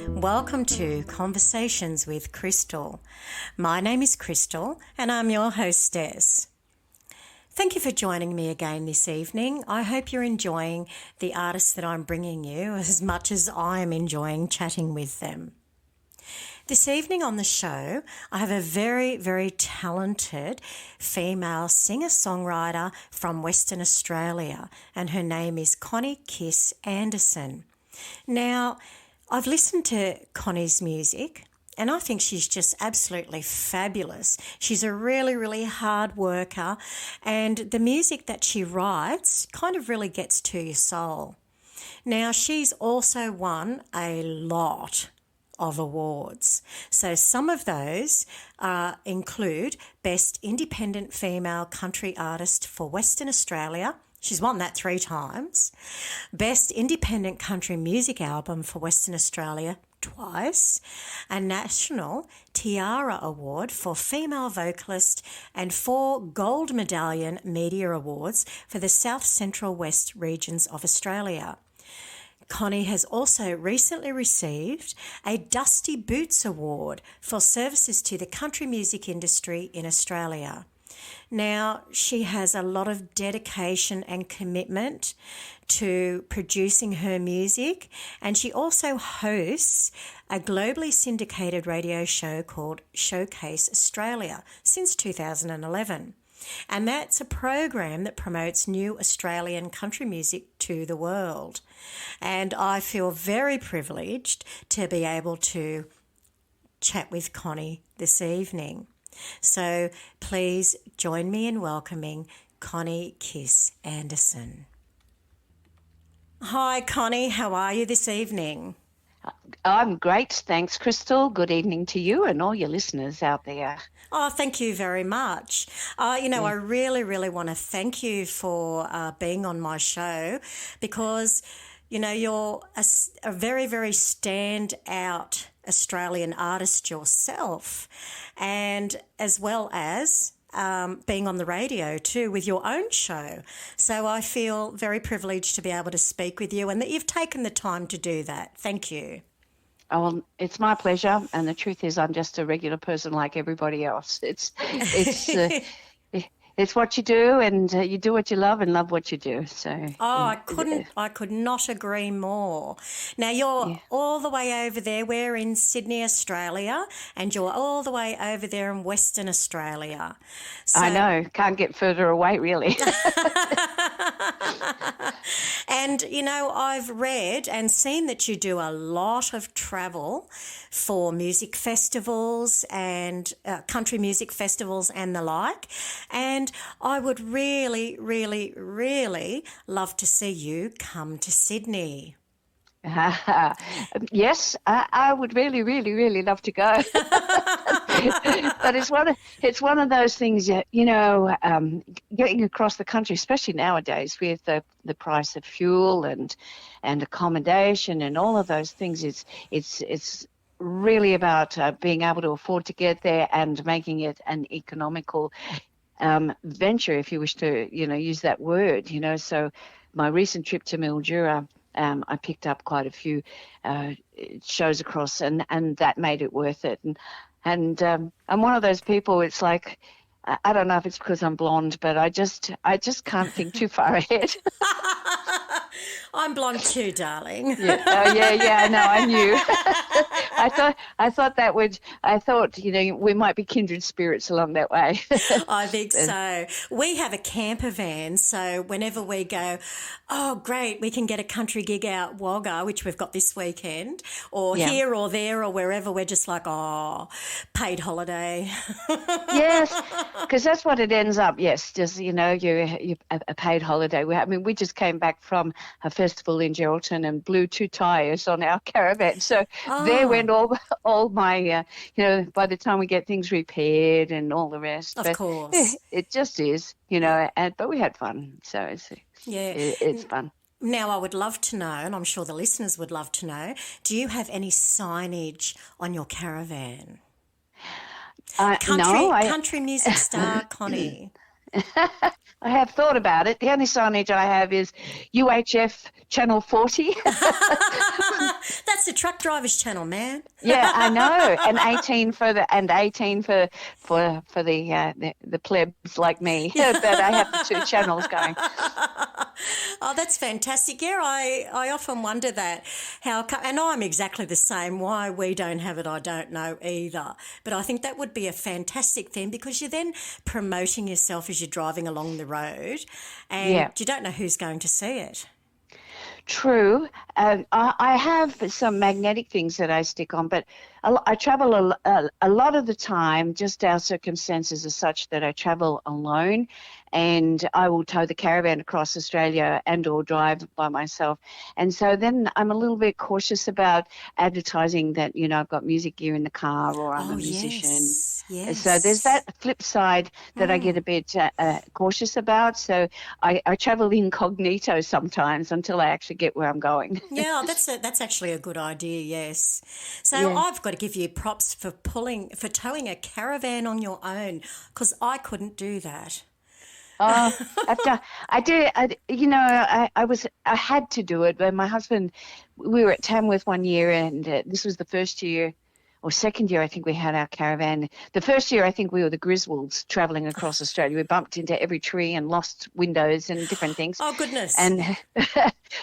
Welcome to Conversations with Crystal. My name is Crystal and I'm your hostess. Thank you for joining me again this evening. I hope you're enjoying the artists that I'm bringing you as much as I'm enjoying chatting with them. This evening on the show, I have a very, very talented female singer-songwriter from Western Australia, and her name is Connie Kis Andersen. Now, I've listened to Connie's music and I think she's just absolutely fabulous. She's a really, really hard worker, and the music that she writes kind of really gets to your soul. Now, she's also won a lot of awards. So some of those include Best Independent Female Country Artist for Western Australia. She's won that 3 times. Best Independent Country Music Album for Western Australia twice. A National TIARA Award for Female Vocalist, and 4 Gold Medallion Media Awards for the South Central West regions of Australia. Connie has also recently received a Dusty Boots Award for services to the country music industry in Australia. Now, she has a lot of dedication and commitment to producing her music, and she also hosts a globally syndicated radio show called Showcase Australia since 2011. And that's a program that promotes new Australian country music to the world. And I feel very privileged to be able to chat with Connie this evening. So please join me in welcoming Connie Kis Andersen. Hi, Connie. How are you this evening? I'm great. Thanks, Crystal. Good evening to you and all your listeners out there. Oh, thank you very much. I really, really want to thank you for being on my show because, you're a very, very stand-out Australian artist yourself, and as well as being on the radio too with your own show. So I feel very privileged to be able to speak with you and that you've taken the time to do that. Thank you. Oh, well, it's my pleasure, and the truth is I'm just a regular person like everybody else. It's what you do, and you do what you love and love what you do. So I could not agree more. Now you're all the way over there. We're in Sydney, Australia, and you're all the way over there in Western Australia. So, I know, can't get further away really. And, I've read and seen that you do a lot of travel for music festivals and country music festivals and the like. And I would really, really, really love to see you come to Sydney. Yes, I would really, really, really love to go. But it's one of those things, getting across the country, especially nowadays with the price of fuel and accommodation and all of those things. It's really about being able to afford to get there and making it an economical venture, if you wish to, use that word. So my recent trip to Mildura, I picked up quite a few shows across, and that made it worth it. And I'm one of those people. It's like, I don't know if it's because I'm blonde, but I just can't think too far ahead. I'm blonde too, darling. Yeah. Oh, yeah. No, I knew. I thought we might be kindred spirits along that way. I think so. We have a camper van, so whenever we go, oh great, we can get a country gig out Wagga, which we've got this weekend, or here or there or wherever, we're just like, oh, paid holiday. Yes, because that's what it ends up. Yes, just you a paid holiday. We just came back from a festival in Geraldton and blew 2 tires on our caravan. So there went all my, by the time we get things repaired and all the rest. Of course. It just is, but we had fun. So it's fun. Now, I would love to know, and I'm sure the listeners would love to know, do you have any signage on your caravan? No. Country music star Connie. I have thought about it. The only signage I have is UHF Channel 40. That's the truck driver's channel, man. Yeah, I know. And 18 for the plebs like me. But I have the two channels going. Oh, that's fantastic. Yeah, I often wonder that and I'm exactly the same. Why we don't have it, I don't know either. But I think that would be a fantastic thing because you're then promoting yourself as you're driving along the road and you don't know who's going to see it. True. I have some magnetic things that I stick on, but I travel a lot of the time. Just our circumstances are such that I travel alone, and I will tow the caravan across Australia and or drive by myself. And so then I'm a little bit cautious about advertising that, I've got music gear in the car or I'm a musician. Yes. So there's that flip side that I get a bit cautious about. So I travel incognito sometimes until I actually get where I'm going. Yeah, that's actually a good idea, yes. So I've got to give you props for towing a caravan on your own because I couldn't do that. I had to do it, but my husband, we were at Tamworth one year, and this was the first year or second year I think we had our caravan. The first year I think we were the Griswolds travelling across Australia. We bumped into every tree and lost windows and different things. Oh, goodness. And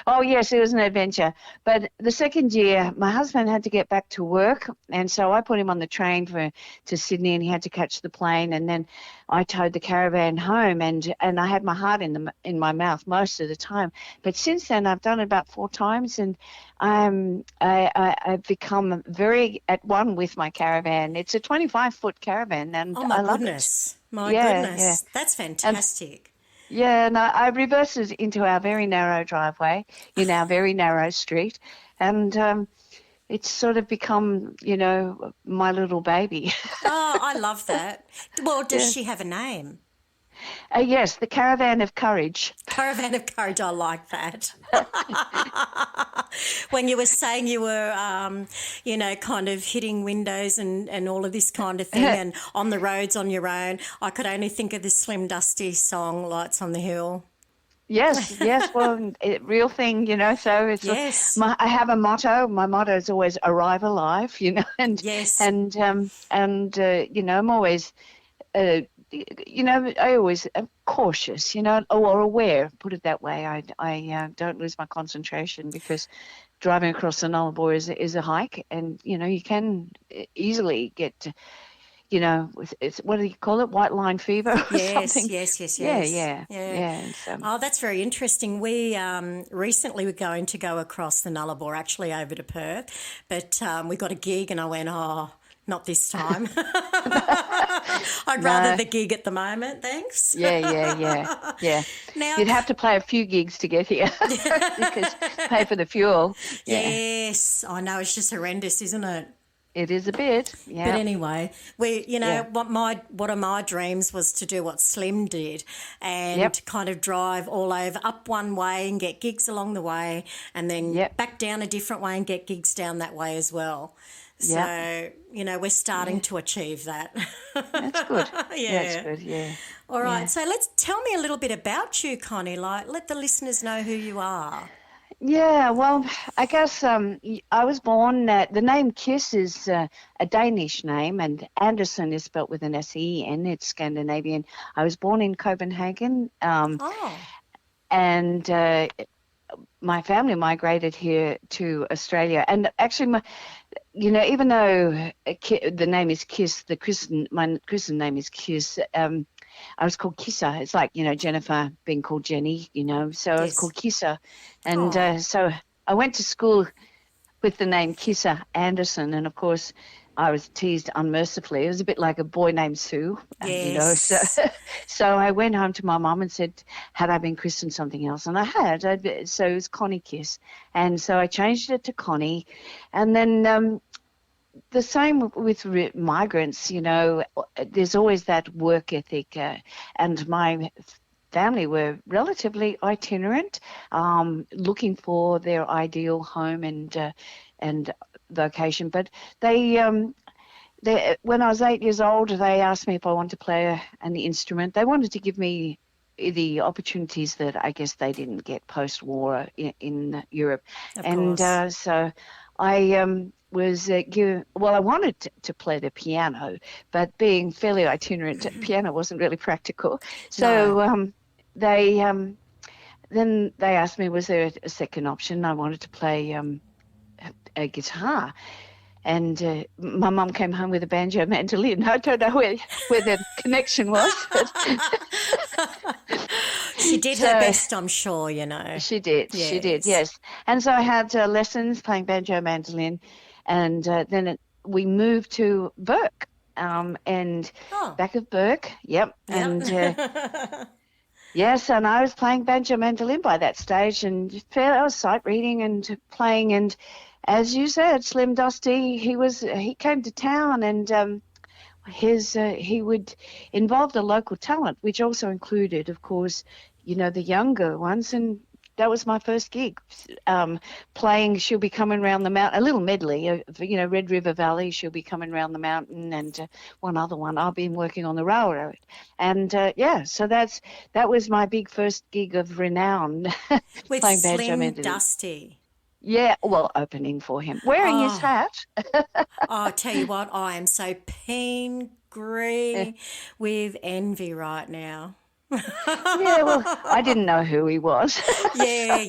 oh, yes, it was an adventure. But the second year my husband had to get back to work, and so I put him on the train to Sydney, and he had to catch the plane, and then I towed the caravan home, and I had my heart in my mouth most of the time. But since then I've done it about 4 times, and I've become very at one with my caravan. It's a 25-foot caravan, and I love it. My goodness. That's fantastic. And I reversed it into our very narrow driveway in our very narrow street, and it's sort of become, my little baby. Oh, I love that. Well, does she have a name? Yes, the Caravan of Courage. Caravan of Courage, I like that. When you were saying you were, kind of hitting windows and all of this kind of thing and on the roads on your own, I could only think of the Slim Dusty song, Lights on the Hill. Yes, well, real thing, so it's yes. I have a motto. My motto is always arrive alive, and yes. and I'm always I always am cautious, or aware, put it that way. I don't lose my concentration because driving across the Nullarbor is a hike, and you can easily get it's, what do you call it? White line fever or something? Yes. Yeah. Oh, that's very interesting. We recently were going to go across the Nullarbor, actually over to Perth, but we got a gig and I went, not this time. I'd rather the gig at the moment, thanks. Yeah. Now, you'd have to play a few gigs to get here because pay for the fuel. Yeah. Yes, I know, it's just horrendous, isn't it? It is a bit, yeah. But anyway, one of my dreams was to do what Slim did and kind of drive all over, up one way and get gigs along the way, and then back down a different way and get gigs down that way as well. So, we're starting to achieve that. That's good. That's good, yeah. All right, so tell me a little bit about you, Connie. Let the listeners know who you are. Yeah, well, I guess I was born, the name Kis is a Danish name, and Andersen is spelt with an S-E-N. It's Scandinavian. I was born in Copenhagen, and my family migrated here to Australia. And actually, even though the name is Kis, my Christian name is Kis, I was called Kissa. It's like, Jennifer being called Jenny, so I was called Kissa. And so I went to school with the name Kissa Andersen, and of course I was teased unmercifully. It was a bit like a boy named Sue, So I went home to my mum and said, had I been christened something else? And I had. So it was Connie Kis. And so I changed it to Connie. And then the same with migrants, there's always that work ethic, and my family were relatively itinerant, looking for their ideal home and vocation, but they when I was 8 years old, they asked me if I wanted to play an instrument. They wanted to give me the opportunities that I guess they didn't get post-war in Europe. And so I was given, well, I wanted to play the piano, but being fairly itinerant, piano wasn't really practical. So then they asked me, was there a second option? I wanted to play a guitar. And my mum came home with a banjo mandolin. I don't know where the connection was. She did her best, I'm sure, She did, yes. And so I had lessons playing banjo mandolin, and then we moved to Burke, and back of Burke, yep. And yes, and I was playing banjo mandolin by that stage, and I was sight reading and playing, and as you said, Slim Dusty, he came to town, and he would involve the local talent, which also included, of course, the younger ones, and that was my first gig, playing She'll Be Coming Round the Mountain, a little medley, Red River Valley, She'll Be Coming Round the Mountain, and one other one, I've Been Working on the Railroad. And so that was my big first gig of renown. With playing Slim Dusty. Yeah, well, opening for him, wearing his hat. I'll tell you what, I am so pangry with envy right now. Yeah, well, I didn't know who he was. Yeah.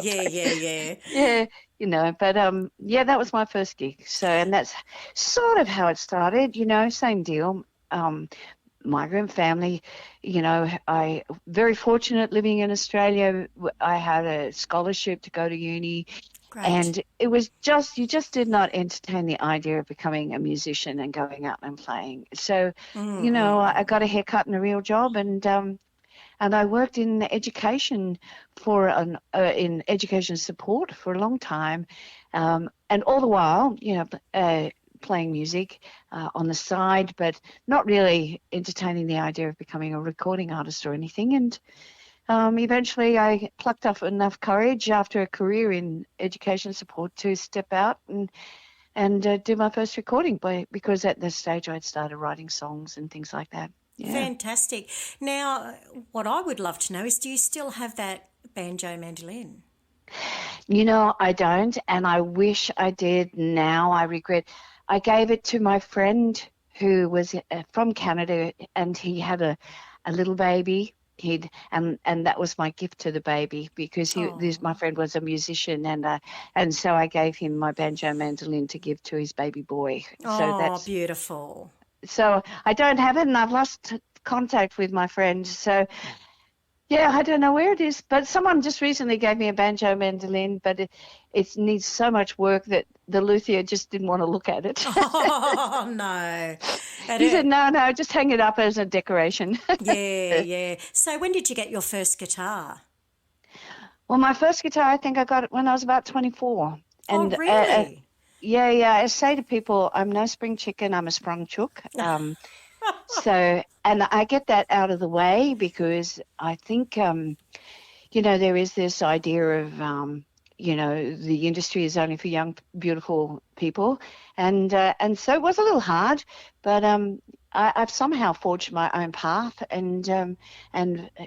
Yeah, but that was my first gig. So, and that's sort of how it started, same deal. Migrant family, I very fortunate living in Australia. I had a scholarship to go to uni. Great. And it was you just did not entertain the idea of becoming a musician and going out and playing. So, I got a haircut and a real job, and I worked in education in education support for a long time, and all the while, playing music on the side, but not really entertaining the idea of becoming a recording artist or anything. And eventually I plucked up enough courage after a career in education support to step out and do my first recording because at this stage I'd started writing songs and things like that. Yeah. Fantastic. Now, what I would love to know is, do you still have that banjo mandolin? I don't, and I wish I did. Now I regret. I gave it to my friend who was from Canada, and he had a little baby. And that was my gift to the baby, because my friend was a musician, and so I gave him my banjo mandolin to give to his baby boy. So that's beautiful. So I don't have it, and I've lost contact with my friend. So yeah, I don't know where it is, but someone just recently gave me a banjo mandolin, but it needs so much work that the luthier just didn't want to look at it. Oh, no. He said, no, just hang it up as a decoration. Yeah. So when did you get your first guitar? Well, my first guitar, I think I got it when I was about 24. And, really? Yeah. I say to people, I'm no spring chicken, I'm a sprung chook. So, and I get that out of the way because I think, there is this idea of, the industry is only for young, beautiful people. And so it was a little hard, but I've somehow forged my own path and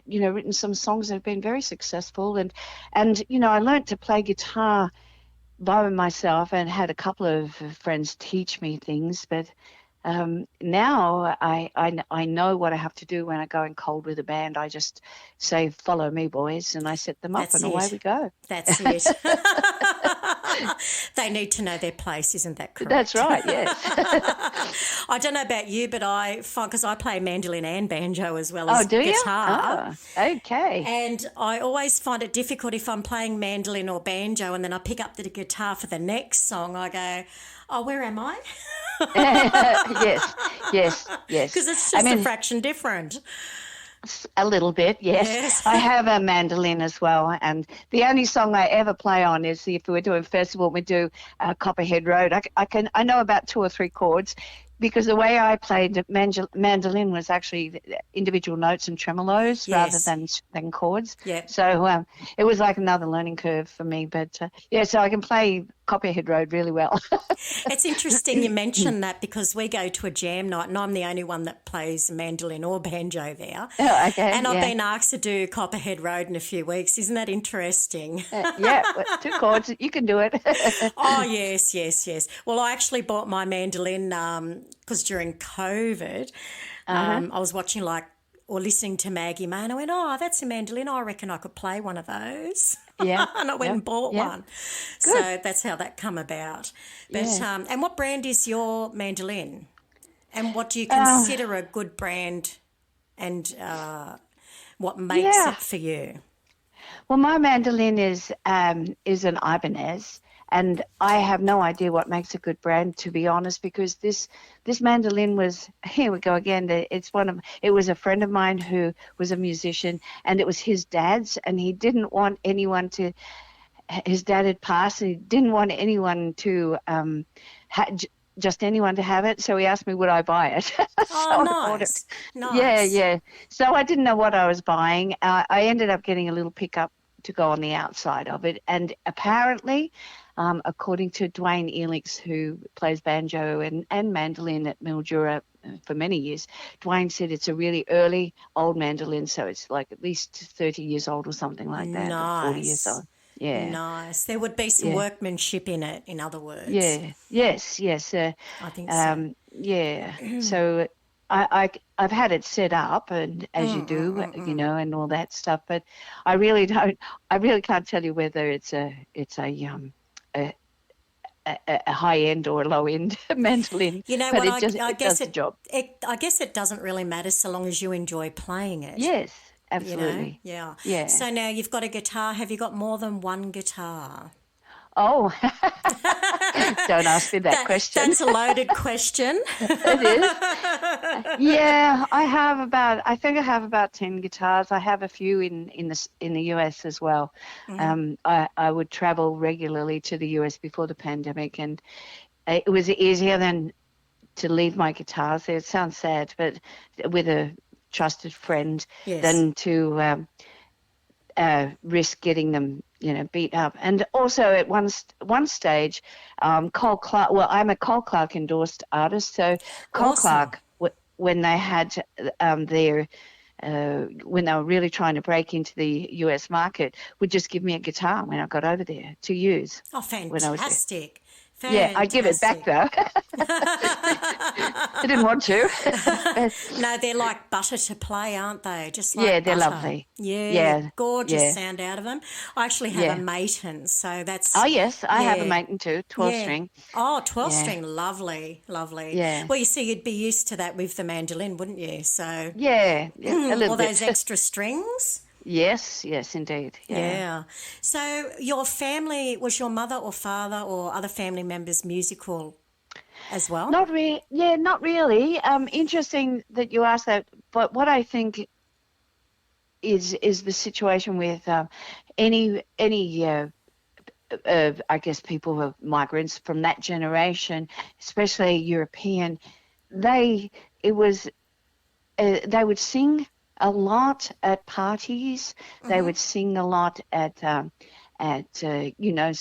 written some songs that have been very successful. And I learnt to play guitar by myself and had a couple of friends teach me things, but now I know what I have to do when I go in cold with a band. I just say, follow me, boys, and I set them up, and away we go. That's it. They need to know their place, isn't that correct? That's right, yes. I don't know about you, but I find, because I play mandolin and banjo as well as guitar. Oh, okay. And I always find it difficult if I'm playing mandolin or banjo and then I pick up the guitar for the next song, I go, oh, where am I? Yes. Because it's just a fraction different. A little bit, yes. I have a mandolin as well, and the only song I ever play on is if we're doing festival, we do Copperhead Road. I know about 2 or 3 chords. because the way I played mandolin was actually individual notes and tremolos rather than chords. Yeah. So it was like another learning curve for me. But so I can play Copperhead Road really well. It's interesting you mention that because we go to a jam night and I'm the only one that plays mandolin or banjo there. Oh, okay. And I've been asked to do Copperhead Road in a few weeks. Isn't that interesting? Yeah, 2 chords. You can do it. Oh, yes. Well, I actually bought my mandolin because during COVID, I was watching or listening to Maggie May and I went, oh, that's a mandolin. I reckon I could play one of those. Yeah. And I went and bought one. Good. So that's how that come about. But and what brand is your mandolin? And what do you consider a good brand and what makes it for you? Well, my mandolin is an Ibanez, and I have no idea what makes a good brand, to be honest, because this mandolin was, here we go again, it was a friend of mine who was a musician, and it was his dad's, and he didn't want anyone to, his dad had passed, and he didn't want anyone to, just anyone to have it, so he asked me would I buy it. Oh, nice. Nice. Yeah. So I didn't know what I was buying. I ended up getting a little pickup to go on the outside of it, and apparently, according to Dwayne Elix, who plays banjo and mandolin at Mildura for many years, Dwayne said it's a really early old mandolin, so it's like at least 30 years old or something like that. Nice. 40 years old. Yeah. Nice. There would be some workmanship in it, in other words. Yeah. Yes. I think so. Yeah. So I've had it set up, and as you do, and all that stuff. But I really can't tell you whether it's a high end or a low end mandolin. You know but what? I guess the job. I guess it doesn't really matter so long as you enjoy playing it. Yes. Absolutely. Yeah. So now you've got a guitar. Have you got more than one guitar? Oh, don't ask me that question. That's a loaded question. It is. Yeah, I think I have about 10 guitars. I have a few in the US as well. I would travel regularly to the US before the pandemic, and it was easier than to leave my guitars there. It sounds sad, but with a trusted friend than to risk getting them, beat up. And also at one stage, Cole Clark. Well, I'm a Cole Clark endorsed artist, so Cole Clark, when they had when they were really trying to break into the US market, would just give me a guitar when I got over there to use. Oh, fantastic. Yeah, I'd give it back though. I didn't want to. No, they're like butter to play, aren't they? Just like they're butter. lovely. Yeah, gorgeous sound out of them. I actually have a Maton, so that's... Oh, yes, I have a Maton too, 12-string. Oh, 12-string, lovely. Yeah. Well, you see, you'd be used to that with the mandolin, wouldn't you? So yeah a little all bit. those extra strings. Yes, indeed. Yeah. So your family, was your mother or father or other family members musical as well? Not really. Yeah, not really. Interesting that you asked that. But what I think is the situation with any I guess people who are migrants from that generation, especially European, they would sing a lot at parties. They would sing a lot at sort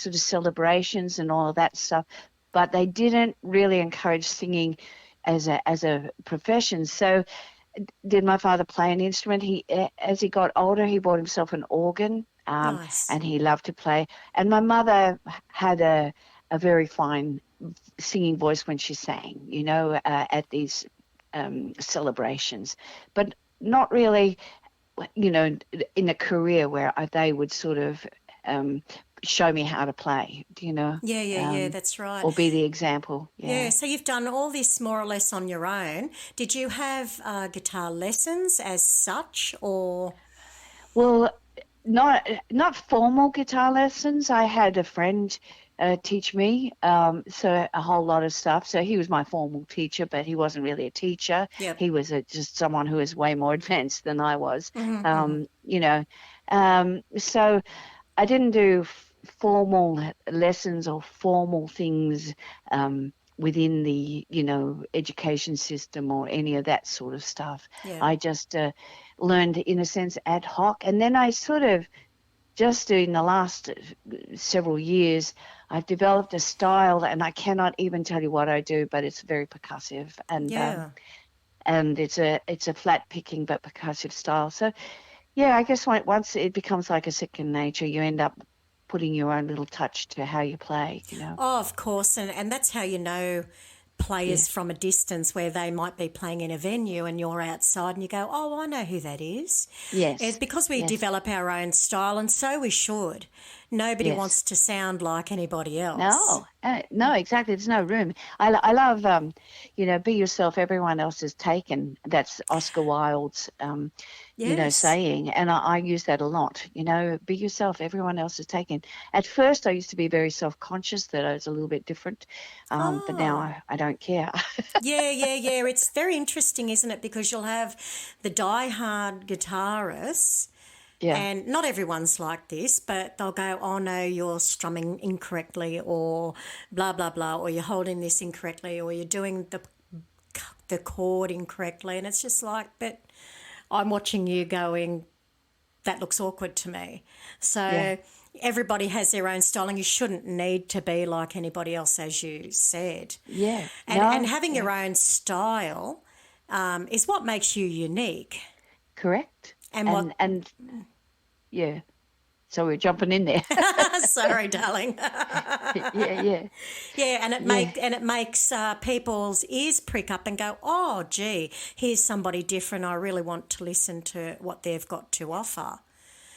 of celebrations and all of that stuff. But they didn't really encourage singing as a profession. So, did my father play an instrument? As he got older, he bought himself an organ, nice. And he loved to play. And my mother had a very fine singing voice when she sang, at these celebrations. But not really, in a career where they would sort of show me how to play, Yeah, that's right. Or be the example. Yeah, so you've done all this more or less on your own. Did you have guitar lessons as such, or? Well, not formal guitar lessons. I had a friend teach me, so a whole lot of stuff. So he was my formal teacher, but he wasn't really a teacher. Yep. He was just someone who was way more advanced than I was. So I didn't do formal lessons or formal things within the, education system or any of that sort of stuff. Yeah. I just learned, in a sense, ad hoc. And then I sort of, just in the last several years, I've developed a style, and I cannot even tell you what I do, but it's very percussive, and it's a flat picking but percussive style. So, yeah, I guess once it becomes like a second nature, you end up putting your own little touch to how you play, Oh, of course, and that's how you know players from a distance, where they might be playing in a venue and you're outside and you go, oh, I know who that is. Yes. It's because we develop our own style, and so we should. Nobody wants to sound like anybody else. No, exactly. There's no room. I love, be yourself, everyone else is taken. That's Oscar Wilde's, saying. And I use that a lot, be yourself, everyone else is taken. At first, I used to be very self-conscious that I was a little bit different, but now I don't care. Yeah. It's very interesting, isn't it? Because you'll have the die-hard guitarists. Yeah. And not everyone's like this, but they'll go, oh, no, you're strumming incorrectly, or blah, blah, blah, or you're holding this incorrectly, or you're doing the chord incorrectly. And it's just like, but I'm watching you going, that looks awkward to me. So everybody has their own style, and you shouldn't need to be like anybody else, as you said. Yeah. And having your own style is what makes you unique. Correct. And yeah. So we're jumping in there. Sorry, darling. Yeah, and it makes people's ears prick up and go, oh, gee, here's somebody different. I really want to listen to what they've got to offer.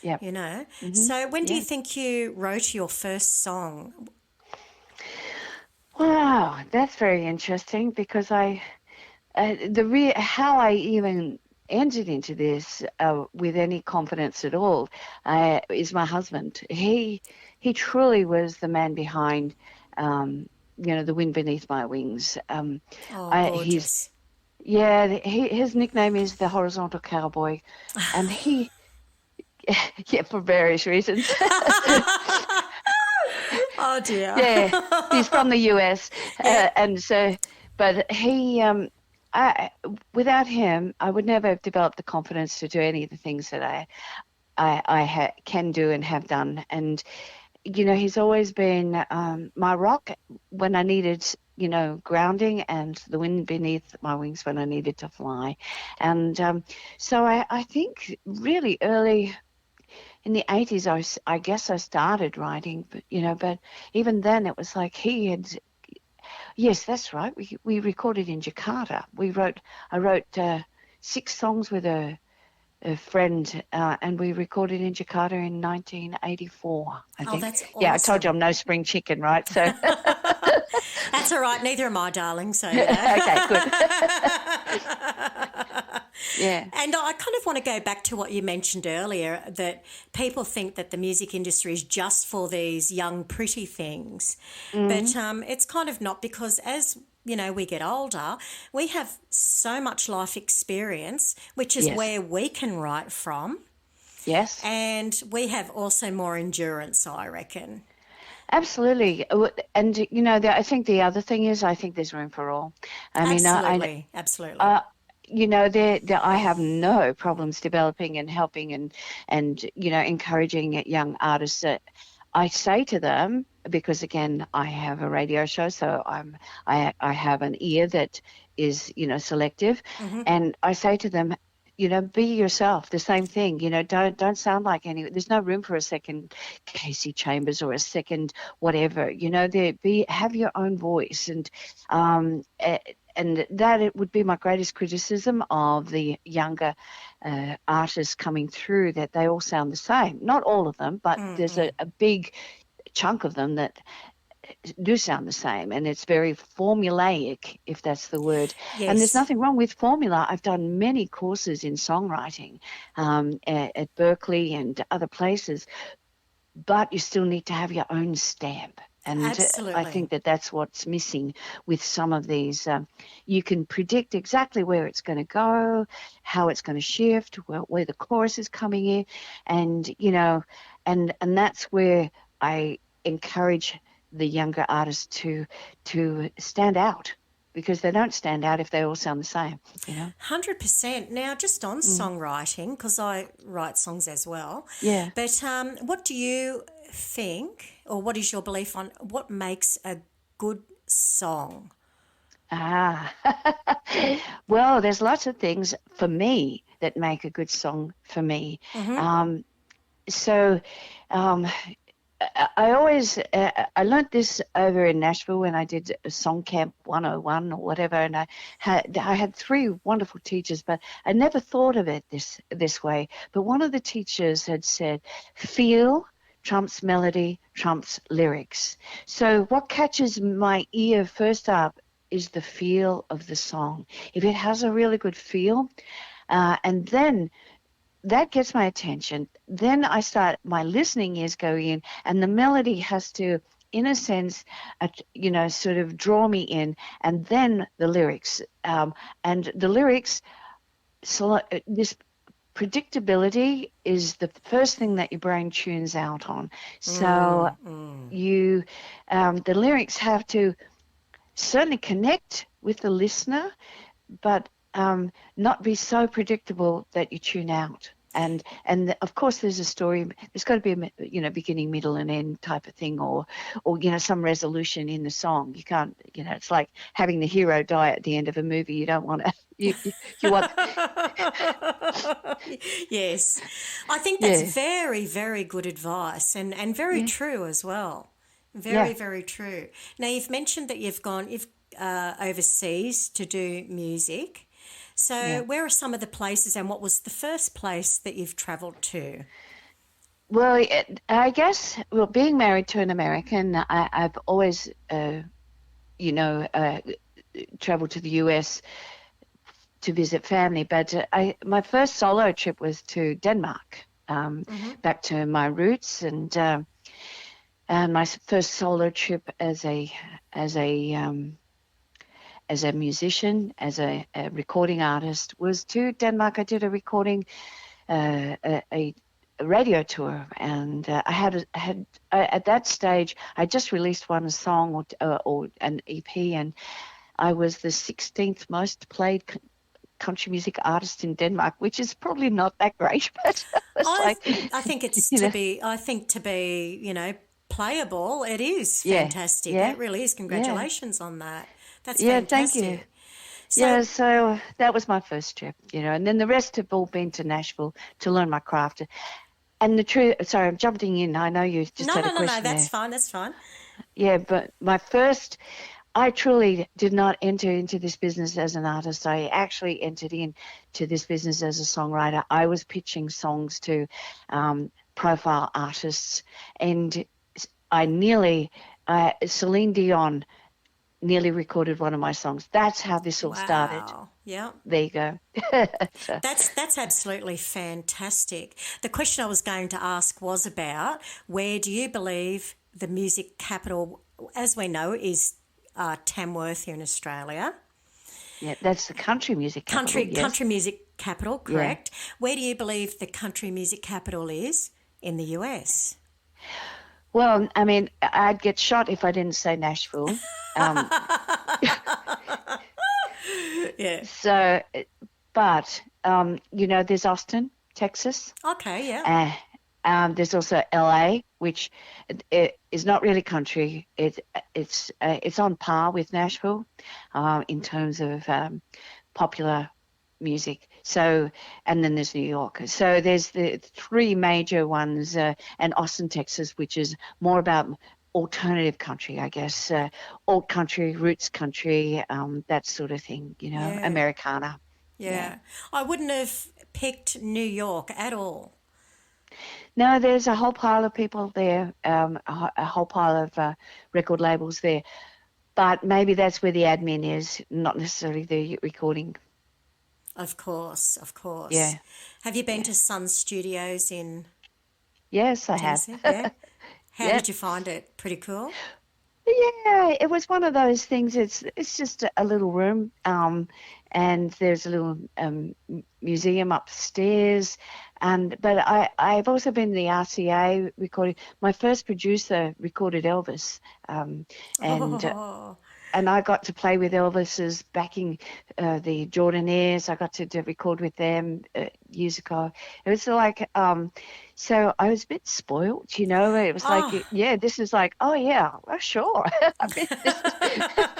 Yeah. Mm-hmm. So when do you think you wrote your first song? Wow, that's very interesting, because how I even entered into this with any confidence at all is my husband. He truly was the man behind, The Wind Beneath My Wings. Gorgeous. His nickname is the Horizontal Cowboy, and he, for various reasons. Oh dear. Yeah, he's from the US, and so, but he. Without him, I would never have developed the confidence to do any of the things that I can do and have done. And, he's always been my rock when I needed, grounding, and the wind beneath my wings when I needed to fly. And so I think really early in the 80s, I guess I started writing, but even then it was like he had... Yes, that's right. We recorded in Jakarta. I wrote 6 songs with a friend, and we recorded in Jakarta in 1984, I think. Oh, that's awesome. Yeah, I told you I'm no spring chicken, right? So that's all right. Neither am I, darling. So okay, good. Yeah. And I kind of want to go back to what you mentioned earlier, that people think that the music industry is just for these young, pretty things. Mm-hmm. But it's kind of not, because as we get older, we have so much life experience, which is where we can write from. Yes. And we have also more endurance, I reckon. Absolutely. And, I think the other thing is, I think there's room for all. Absolutely. I have no problems developing and helping and encouraging young artists. I say to them, because again, I have a radio show, so I have an ear that is selective, mm-hmm. and I say to them, be yourself. The same thing. Don't sound like any. There's no room for a second Casey Chambers or a second whatever. Have your own voice, and that it would be my greatest criticism of the younger artists coming through, that they all sound the same. Not all of them, but there's a big chunk of them that do sound the same, and it's very formulaic, if that's the word. Yes. And there's nothing wrong with formula. I've done many courses in songwriting at Berkeley and other places, but you still need to have your own stamp. And absolutely. I think that's what's missing with some of these. You can predict exactly where it's going to go, how it's going to shift, where the chorus is coming in, and and that's where I encourage the younger artists to stand out, because they don't stand out if they all sound the same, 100%. Now, just on songwriting, because I write songs as well. Yeah. But what do you think, or what is your belief on what makes a good song? Well, there's lots of things for me that make a good song for me. So I always, I learnt this over in Nashville when I did a Song Camp 101 or whatever, and I had 3 wonderful teachers, but I never thought of it this way. But one of the teachers had said, feel trumps melody, trumps lyrics. So what catches my ear first up is the feel of the song. If it has a really good feel, and then that gets my attention. Then my listening ears go in, and the melody has to, in a sense, sort of draw me in, and then the lyrics. And the lyrics, so this predictability is the first thing that your brain tunes out on. So the lyrics have to certainly connect with the listener, but not be so predictable that you tune out. And of course, there's a story. There's got to be a beginning, middle, and end type of thing, or some resolution in the song. You can't, it's like having the hero die at the end of a movie. You don't want to. You want. Yes, I think that's very, very good advice, and very true as well. Very, very true. Now, you've mentioned that you've gone overseas to do music. So where are some of the places, and what was the first place that you've travelled to? Well, I guess, being married to an American, I've always, travelled to the US to visit family. But my first solo trip was to Denmark, back to my roots, and my first solo trip as a musician, as a recording artist, was to Denmark. I did a recording, a radio tour, and I had at that stage I just released one song or an EP, and I was the 16th most played country music artist in Denmark, which is probably not that great, but I think it's to be playable. It is fantastic. It really is. Congratulations on that. That's fantastic. Thank you. So that was my first trip, and then the rest have all been to Nashville to learn my craft. And the truth, sorry, I'm jumping in. I know you just had a question. No, that's fine. That's fine. Yeah, but I truly did not enter into this business as an artist. I actually entered into this business as a songwriter. I was pitching songs to profile artists, and Celine Dion nearly recorded one of my songs. That's how this all started. Yeah. There you go. That's absolutely fantastic. The question I was going to ask was about, where do you believe the music capital, as we know, is Tamworth here in Australia? Yeah, that's the country music capital. Country music capital, correct. Yeah. Where do you believe the country music capital is in the US? Well, I mean, I'd get shot if I didn't say Nashville. Yeah. So, but there's Austin, Texas. Okay, yeah. There's also LA, which is not really country. It's on par with Nashville in terms of popular music. So, and then there's New York. So there's the 3 major ones, and Austin, Texas, which is more about alternative country, I guess, alt country, roots country, that sort of thing, Americana. Yeah. I wouldn't have picked New York at all. No, there's a whole pile of people there, a whole pile of record labels there. But maybe that's where the admin is, not necessarily the recording. Of course. Yeah. Have you been to Sun Studios in Yes, I Tennessee? have. Yeah. How did you find it? Pretty cool? Yeah, it was one of those things. It's just a little room, and there's a little museum upstairs, but I've also been in the RCA recording. My first producer recorded Elvis, and Oh, and I got to play with Elvis's backing, the Jordanaires. I got to record with them years ago. It was like, so I was a bit spoiled, you know. It was oh. like, yeah, this is like, oh yeah, well, sure. I mean, this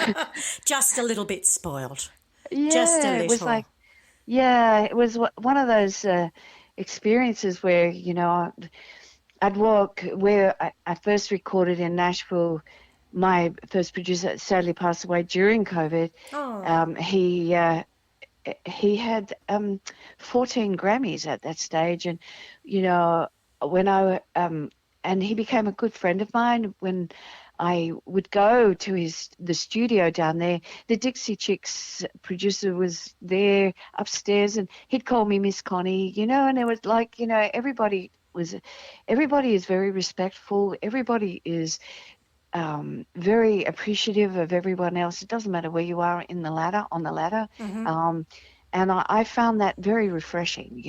is, Just a little bit spoiled. Just a yeah, it was little. like, yeah, it was one of those experiences where, I'd walk where I first recorded in Nashville. My first producer sadly passed away during COVID. Oh, He had 14 Grammys at that stage, and you know when and he became a good friend of mine when I would go to the studio down there. The Dixie Chicks producer was there upstairs, and he'd call me Miss Connie, and it was like, everybody is very respectful. Everybody is very appreciative of everyone else. It doesn't matter where you are on the ladder. mm-hmm. And I found that very refreshing,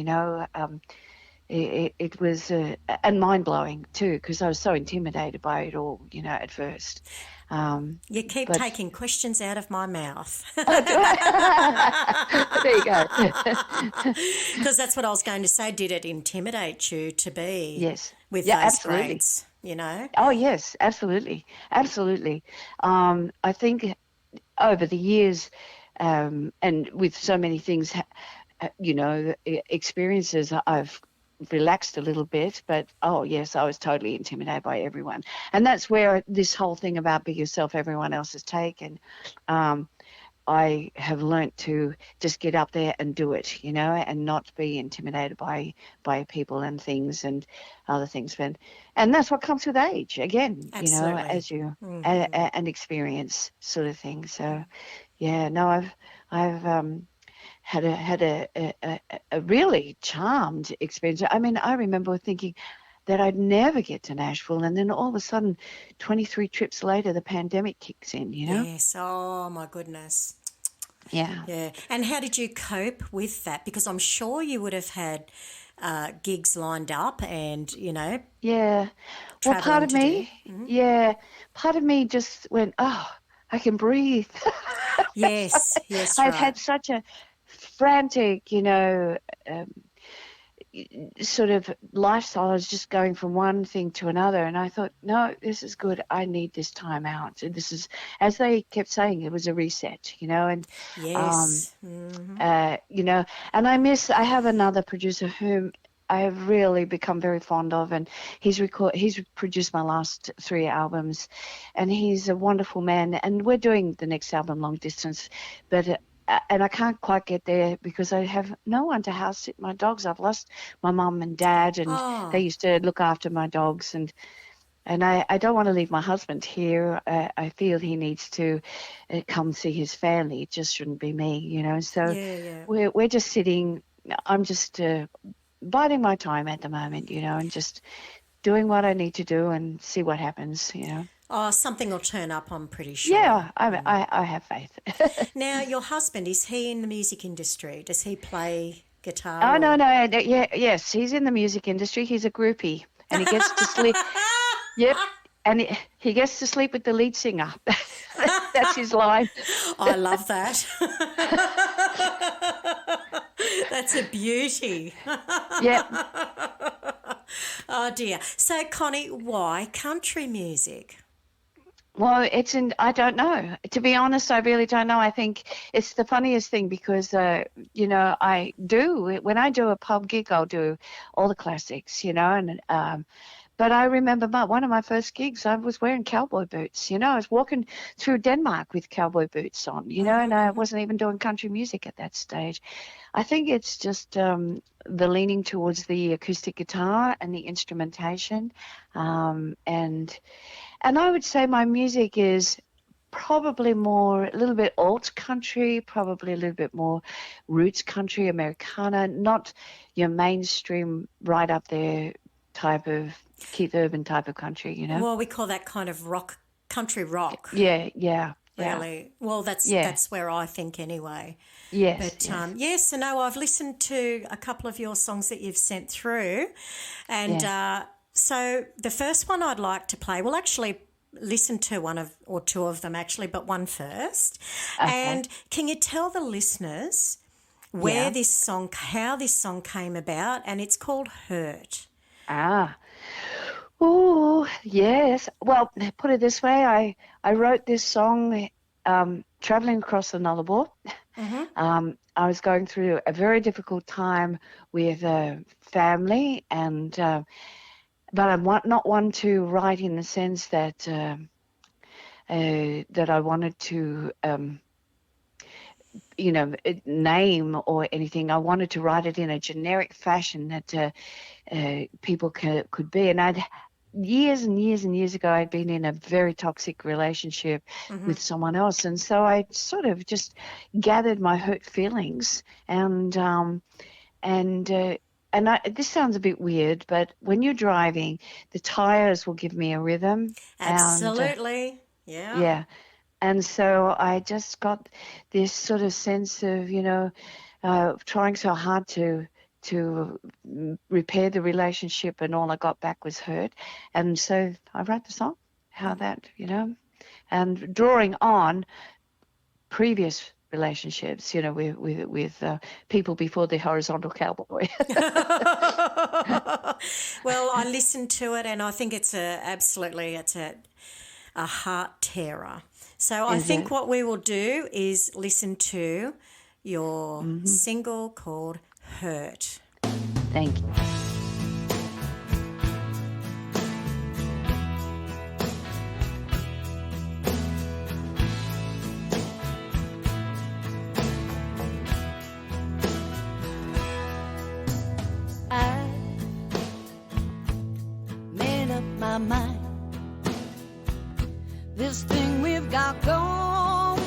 it was, and mind-blowing too, because I was so intimidated by it all, at first. You keep But taking questions out of my mouth. there you go. Because that's what I was going to say. Did it intimidate you to be Yes. with Yeah, those absolutely. greats, Oh, yes, absolutely. Absolutely. I think over the years, and with so many things, experiences, I've relaxed a little bit, but oh yes, I was totally intimidated by everyone. And that's where this whole thing about be yourself, everyone else is taken. I have learnt to just get up there and do it, and not be intimidated by people and things and other things. And that's what comes with age, again, Absolutely. as you Mm-hmm. an experience sort of thing. So, yeah, no, I've had a really charmed experience. I mean, I remember thinking that I'd never get to Nashville, and then all of a sudden, 23 trips later, the pandemic kicks in. Yes. Oh, my goodness. Yeah. Yeah. And how did you cope with that? Because I'm sure you would have had gigs lined up and, Yeah. Well, traveling to do. Mm-hmm. part of me just went, oh, I can breathe. Yes. Yes, I'd right. had such a frantic, sort of lifestyle. I was just going from one thing to another, and I thought, no, this is good. I need this time out. And this is, as they kept saying, it was a reset, and Yes. Mm-hmm. and I have another producer whom I have really become very fond of, and he's produced my last 3 albums, and he's a wonderful man, and we're doing the next album, Long Distance, but and I can't quite get there because I have no one to house sit my dogs. I've lost my mum and dad, and they Oh, used to look after my dogs, and I don't want to leave my husband here. I feel he needs to come see his family. It just shouldn't be me, So yeah, yeah. we're just sitting. I'm just biding my time at the moment, and just doing what I need to do and see what happens. Oh, something will turn up, I'm pretty sure. Yeah, I have faith. Now, your husband, is he in the music industry? Does he play guitar Oh, no, or? no. Yes, he's in the music industry. He's a groupie, and he gets to sleep. Yep, and he gets to sleep with the lead singer. That's his line. I love that. That's a beauty. Yeah. Oh dear. So, Connie, why country music? Well, I don't know. To be honest, I really don't know. I think it's the funniest thing because, when I do a pub gig, I'll do all the classics, and but I remember one of my first gigs, I was wearing cowboy boots. I was walking through Denmark with cowboy boots on, and I wasn't even doing country music at that stage. I think it's just the leaning towards the acoustic guitar and the instrumentation. And I would say my music is probably a little bit alt country, probably a little bit more roots country, Americana, not your mainstream right up there type of Keith Urban type of country, Well, we call that kind of rock country rock. Yeah. Really. Well, that's where I think anyway. Yes. But yes, and no, I've listened to a couple of your songs that you've sent through, and so the first one I'd like to play. We'll actually listen to one of or two of them actually, but one first. Okay. And can you tell the listeners how this song came about? And it's called "Hurt." Oh, yes. Well, put it this way, I wrote this song traveling across the Nullarbor. Mm-hmm. I was going through a very difficult time with family, and but I'm not one to write in the sense that that I wanted to name or anything. I wanted to write it in a generic fashion that people could be. And years and years and years ago, I'd been in a very toxic relationship with someone else. And so I sort of just gathered my hurt feelings. And this sounds a bit weird, but when you're driving, the tires will give me a rhythm. Absolutely. Yeah. And so I just got this sort of sense of, trying so hard to repair the relationship, and all I got back was hurt. And so I wrote the song, how that, and drawing on previous relationships, with people before the horizontal cowboy. Well, I listened to it, and I think it's a heart tearer. So I think what we will do is listen to your single called "Hurt." Thank you. I made up my mind. This thing we've got going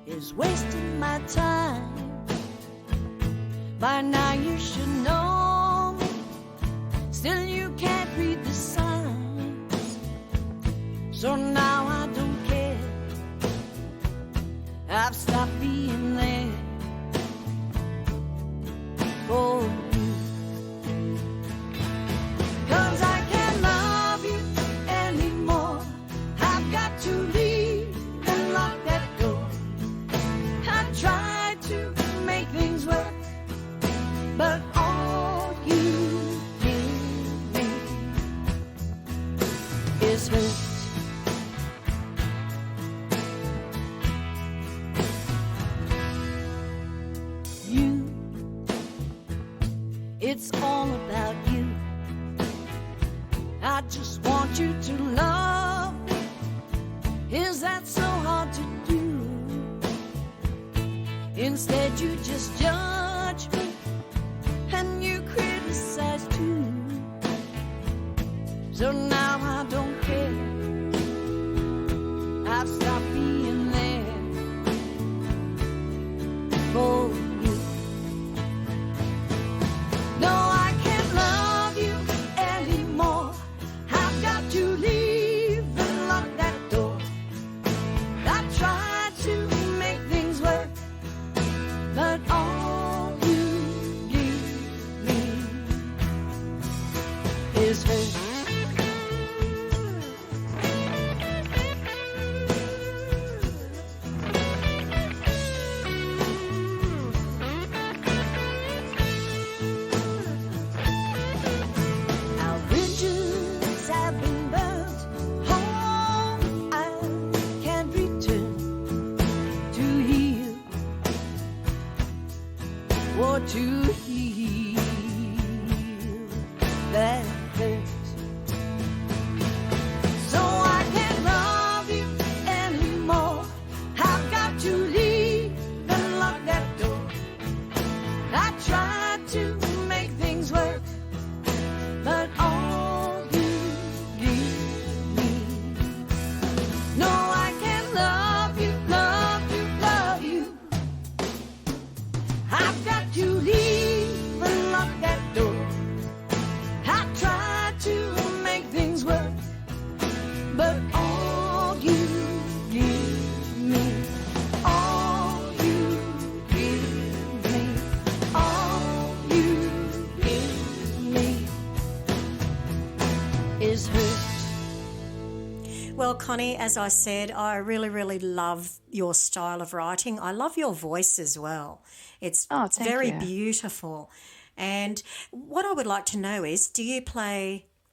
is wasting my time. By now you should know me, still you can't read the signs. So now I don't care, I've stopped being there for you. 'Cause I can't love you anymore, I've got to leave and lock that door. I tried to make things work, but all you give me is hurt. You, it's all about you. I just want you to love me. Is that so hard to do? Instead you just judge me and you criticize too. So now I don't care, I've stopped being there for you. No, I can't love you anymore, I've got to leave and lock that door. I tried to make things work, but all you give me is hurt. Our bridges have been burnt, home I can't return to heal or to heal that hurt. So I can't love you anymore, I've got to leave and lock that door. I tried to make things work, but all you give me. No, I can't love you, love you, love you. I've got to leave Well, Connie, as I said, I really, really love your style of writing. I love your voice as well. It's Thank very you. beautiful. And what I would like to know is,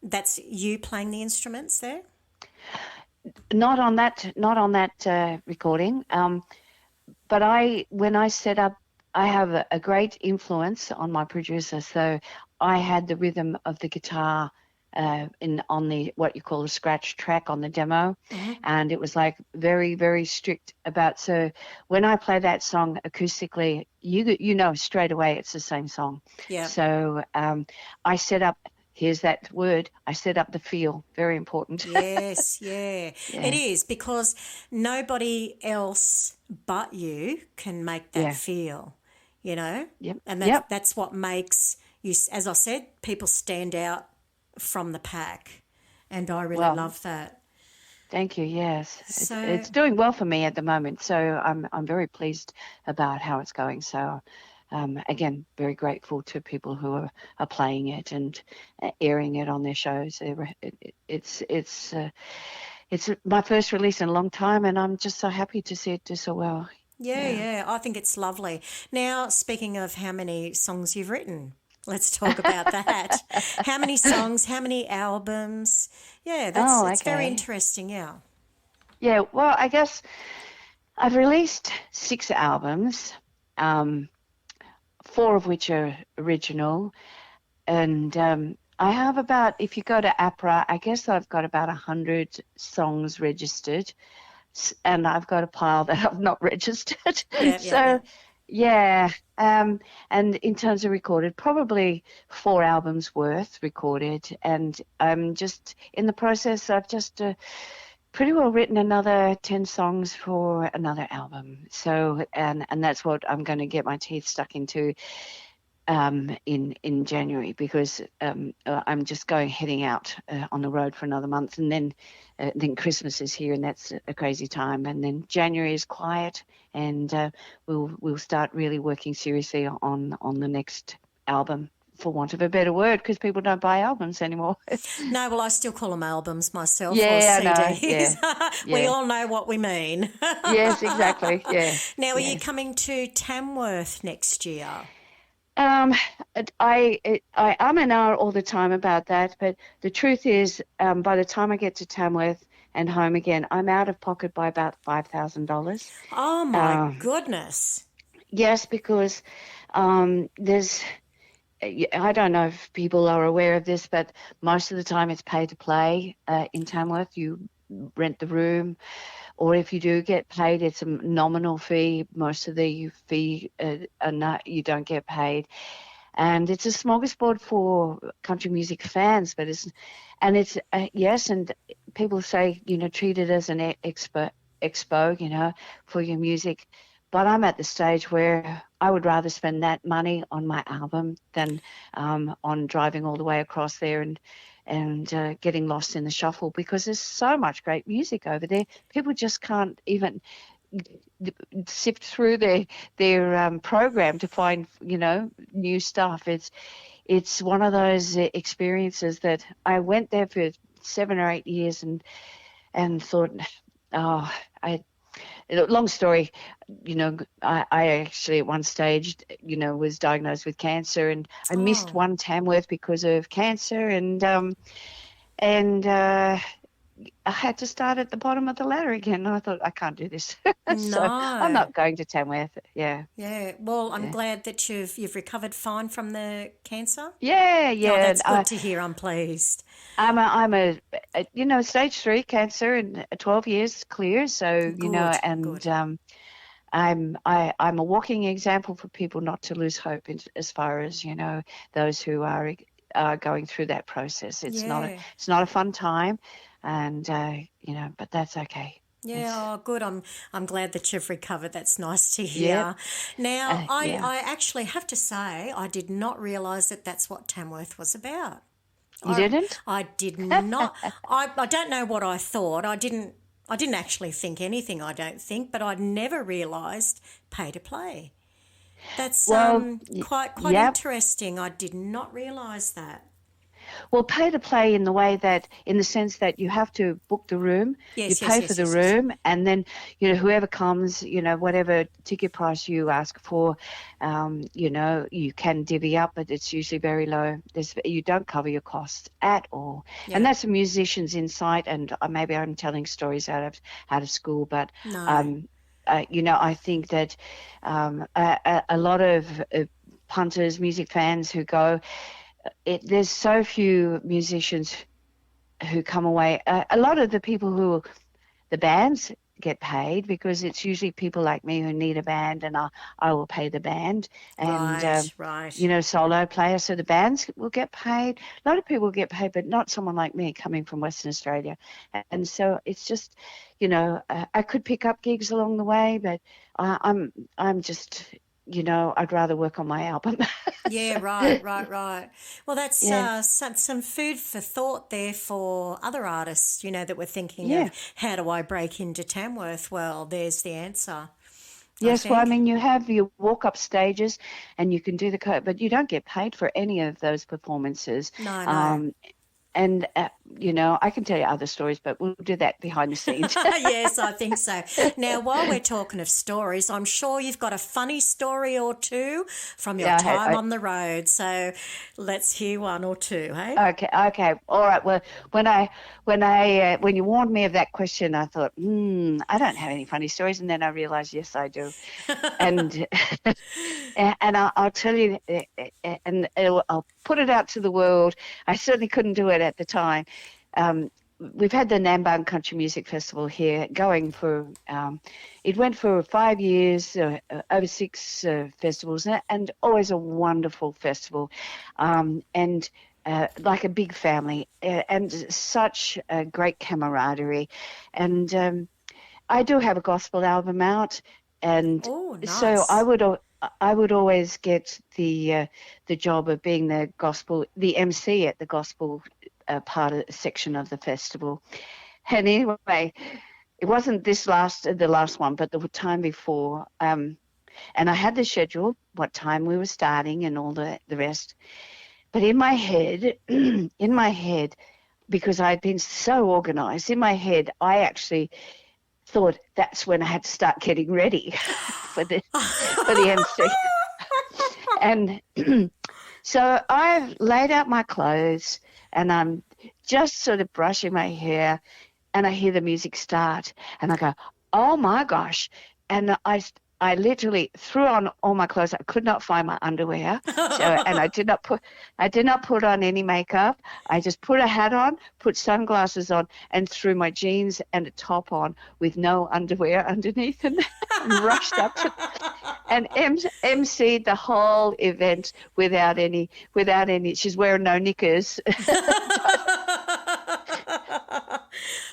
that's you playing the instruments there? Not on that recording. But when I set up, I have a great influence on my producer. So I had the rhythm of the guitar on the what you call a scratch track on the demo, and it was like very, very strict about. So when I play that song acoustically, you know straight away it's the same song. Yeah. So I set up. Here's that word. I set up the feel. Very important. Yes, yeah. It is, because nobody else but you can make that feel, you know? Yep. And that's what makes you, as I said, people stand out from the pack. And I really love that. Thank you. Yes, So, it's doing well for me at the moment. So I'm very pleased about how it's going. So again, very grateful to people who are playing it and airing it on their shows. It's my first release in a long time, and I'm just so happy to see it do so well. yeah, I think it's lovely. Now, speaking of how many songs you've written, let's talk about that. How many songs, how many albums? Yeah, that's very interesting, yeah. Yeah, well, I guess I've released 6 albums, 4 of which are original, and I have about, if you go to APRA, I guess I've got about 100 songs registered, and I've got a pile that I've not registered. And in terms of recorded, probably 4 albums worth recorded, and I'm just in the process. I've just pretty well written another 10 songs for another album. So, and that's what I'm going to get my teeth stuck into in January, because I'm just heading out on the road for another month, and then Christmas is here, and that's a crazy time, and then January is quiet, and we'll start really working seriously on the next album, for want of a better word, because people don't buy albums anymore. No, well, I still call them albums myself, or Yeah, CDs. I know, We all know what we mean. Yes, exactly. Yeah. Now, are you coming to Tamworth next year? I and ah all the time about that, but the truth is, by the time I get to Tamworth and home again, I'm out of pocket by about $5,000. Oh my goodness! Yes, because there's. I don't know if people are aware of this, but most of the time it's pay to play in Tamworth. You rent the room, or if you do get paid, it's a nominal fee. Most of the fee you don't get paid, and it's a smorgasbord for country music fans. But it's yes, and people say, treat it as an expo, for your music. But I'm at the stage where I would rather spend that money on my album than on driving all the way across there and getting lost in the shuffle, because there's so much great music over there. People just can't even sift through their program to find new stuff. It's one of those experiences that I went there for 7 or 8 years and thought, long story, I actually at one stage, was diagnosed with cancer, and I missed one Tamworth because of cancer, and I had to start at the bottom of the ladder again. And I thought, I can't do this. So I'm not going to Tamworth. Yeah. Yeah. Well, I'm glad that you've recovered fine from the cancer. Yeah. Oh, that's good to hear. I'm pleased. I'm a stage 3 cancer, and 12 years clear. So good. I'm a walking example for people not to lose hope as far as those who are going through that process. It's not a fun time, and but that's okay. Yeah, good. I'm glad that you've recovered. That's nice to hear. Now, I actually have to say, I did not realise that that's what Tamworth was about. You didn't? I did not. I don't know what I thought. I didn't actually think anything, I don't think, but I'd never realised pay to play. That's quite interesting. I did not realise that. Well, pay to play in the way that, in the sense that you have to book the room, Yes, you yes, pay yes, for the yes, yes. room, and then, whoever comes, whatever ticket price you ask for, you can divvy up, but it's usually very low. You don't cover your costs at all. And Yeah. that's a musician's insight, and maybe I'm telling stories out of school, but No. I think that a lot of punters, music fans who go, there's so few musicians who come away. A lot of the people the bands get paid, because it's usually people like me who need a band, and I will pay the band, and Right. solo players. So the bands will get paid. A lot of people get paid, but not someone like me coming from Western Australia. And so it's just, I could pick up gigs along the way, but I'm just, I'd rather work on my album. Yeah, So, right. Well, that's yeah, some food for thought there for other artists, that were thinking of yeah. how do I break into Tamworth? Well, there's the answer, I Yes, well, I think. mean, you have your walk-up stages, and you can do but you don't get paid for any of those performances. No, no. Um, and I can tell you other stories, but we'll do that behind the scenes. Yes, I think so. Now, while we're talking of stories, I'm sure you've got a funny story or two from your Yeah, time on the road. So let's hear one or two, hey? okay, all right. Well, when you warned me of that question, I thought, I don't have any funny stories, and then I realized, yes, I do. And and I'll tell you, and I'll put it out to the world. I certainly couldn't do it at the time. We've had the Namban Country Music Festival here going for, it went for 5 years, over 6 festivals, and always a wonderful festival, and like a big family, and such a great camaraderie. And I do have a gospel album out, and Oh, so nice. I would always get the job of being the MC at the gospel section of the festival. And anyway, it wasn't the last one, but the time before. And I had the schedule, what time we were starting, and all the rest. But in my head, because I'd been so organized, in my head, I actually thought that's when I had to start getting ready for the MC. And so I laid out my clothes, and I'm just sort of brushing my hair, and I hear the music start, and I go, oh my gosh. And I literally threw on all my clothes. I could not find my underwear, and I did not put on any makeup. I just put a hat on, put sunglasses on, and threw my jeans and a top on with no underwear underneath, and rushed up and emceed the whole event without any. She's wearing no knickers.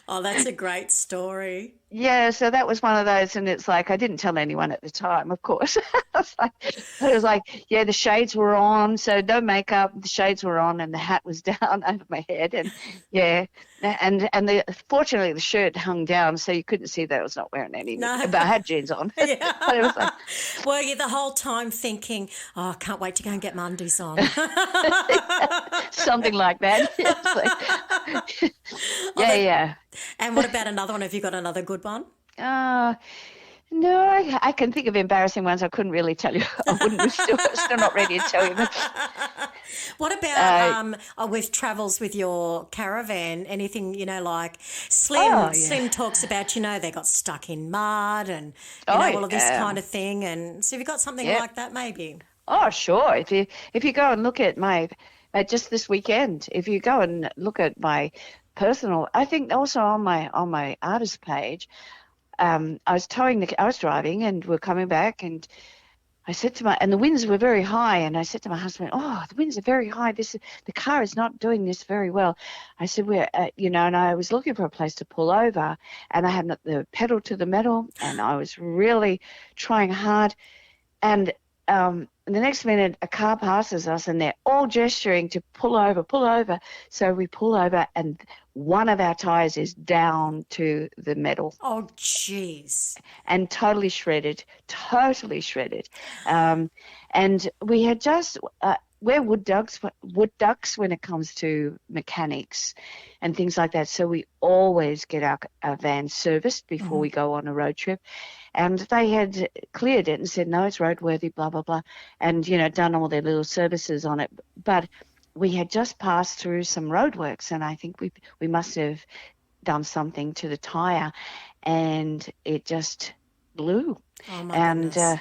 Oh, that's a great story. Yeah, so that was one of those, and it's like I didn't tell anyone at the time, of course. It was like, yeah, the shades were on, so no makeup, the shades were on, and the hat was down over my head, and yeah, and fortunately the shirt hung down, so you couldn't see that I was not wearing any. No. But I had jeans on. Yeah. But it was like, Were you the whole time thinking, oh, I can't wait to go and get my undies on? something like that. It's like, yeah. And what about another one? Have you got another good one? No, I can think of embarrassing ones. I couldn't really tell you. I wouldn't be still not ready to tell you. But, What about with travels with your caravan? Anything, like Slim? Slim talks about, they got stuck in mud and all of this kind of thing. And so have you got something like that maybe? Oh, sure. If you go and look at my just this weekend, if you go and look at my personal, I think also on my artist page, I was driving, and we're coming back, and I said to and the winds were very high, and I said to my husband, oh, the winds are very high. The car is not doing this very well. I said, and I was looking for a place to pull over, and I had the pedal to the metal, and I was really trying hard, and the next minute a car passes us, and they're all gesturing to pull over. So we pull over, and one of our tires is down to the metal. Oh, jeez. And totally shredded. And we had just, we're wood ducks when it comes to mechanics and things like that. So we always get our van serviced before we go on a road trip. And they had cleared it and said, no, it's roadworthy, blah, blah, blah, and, done all their little services on it. But we had just passed through some roadworks, and I think we must have done something to the tyre, and it just blew. Oh, my and goodness.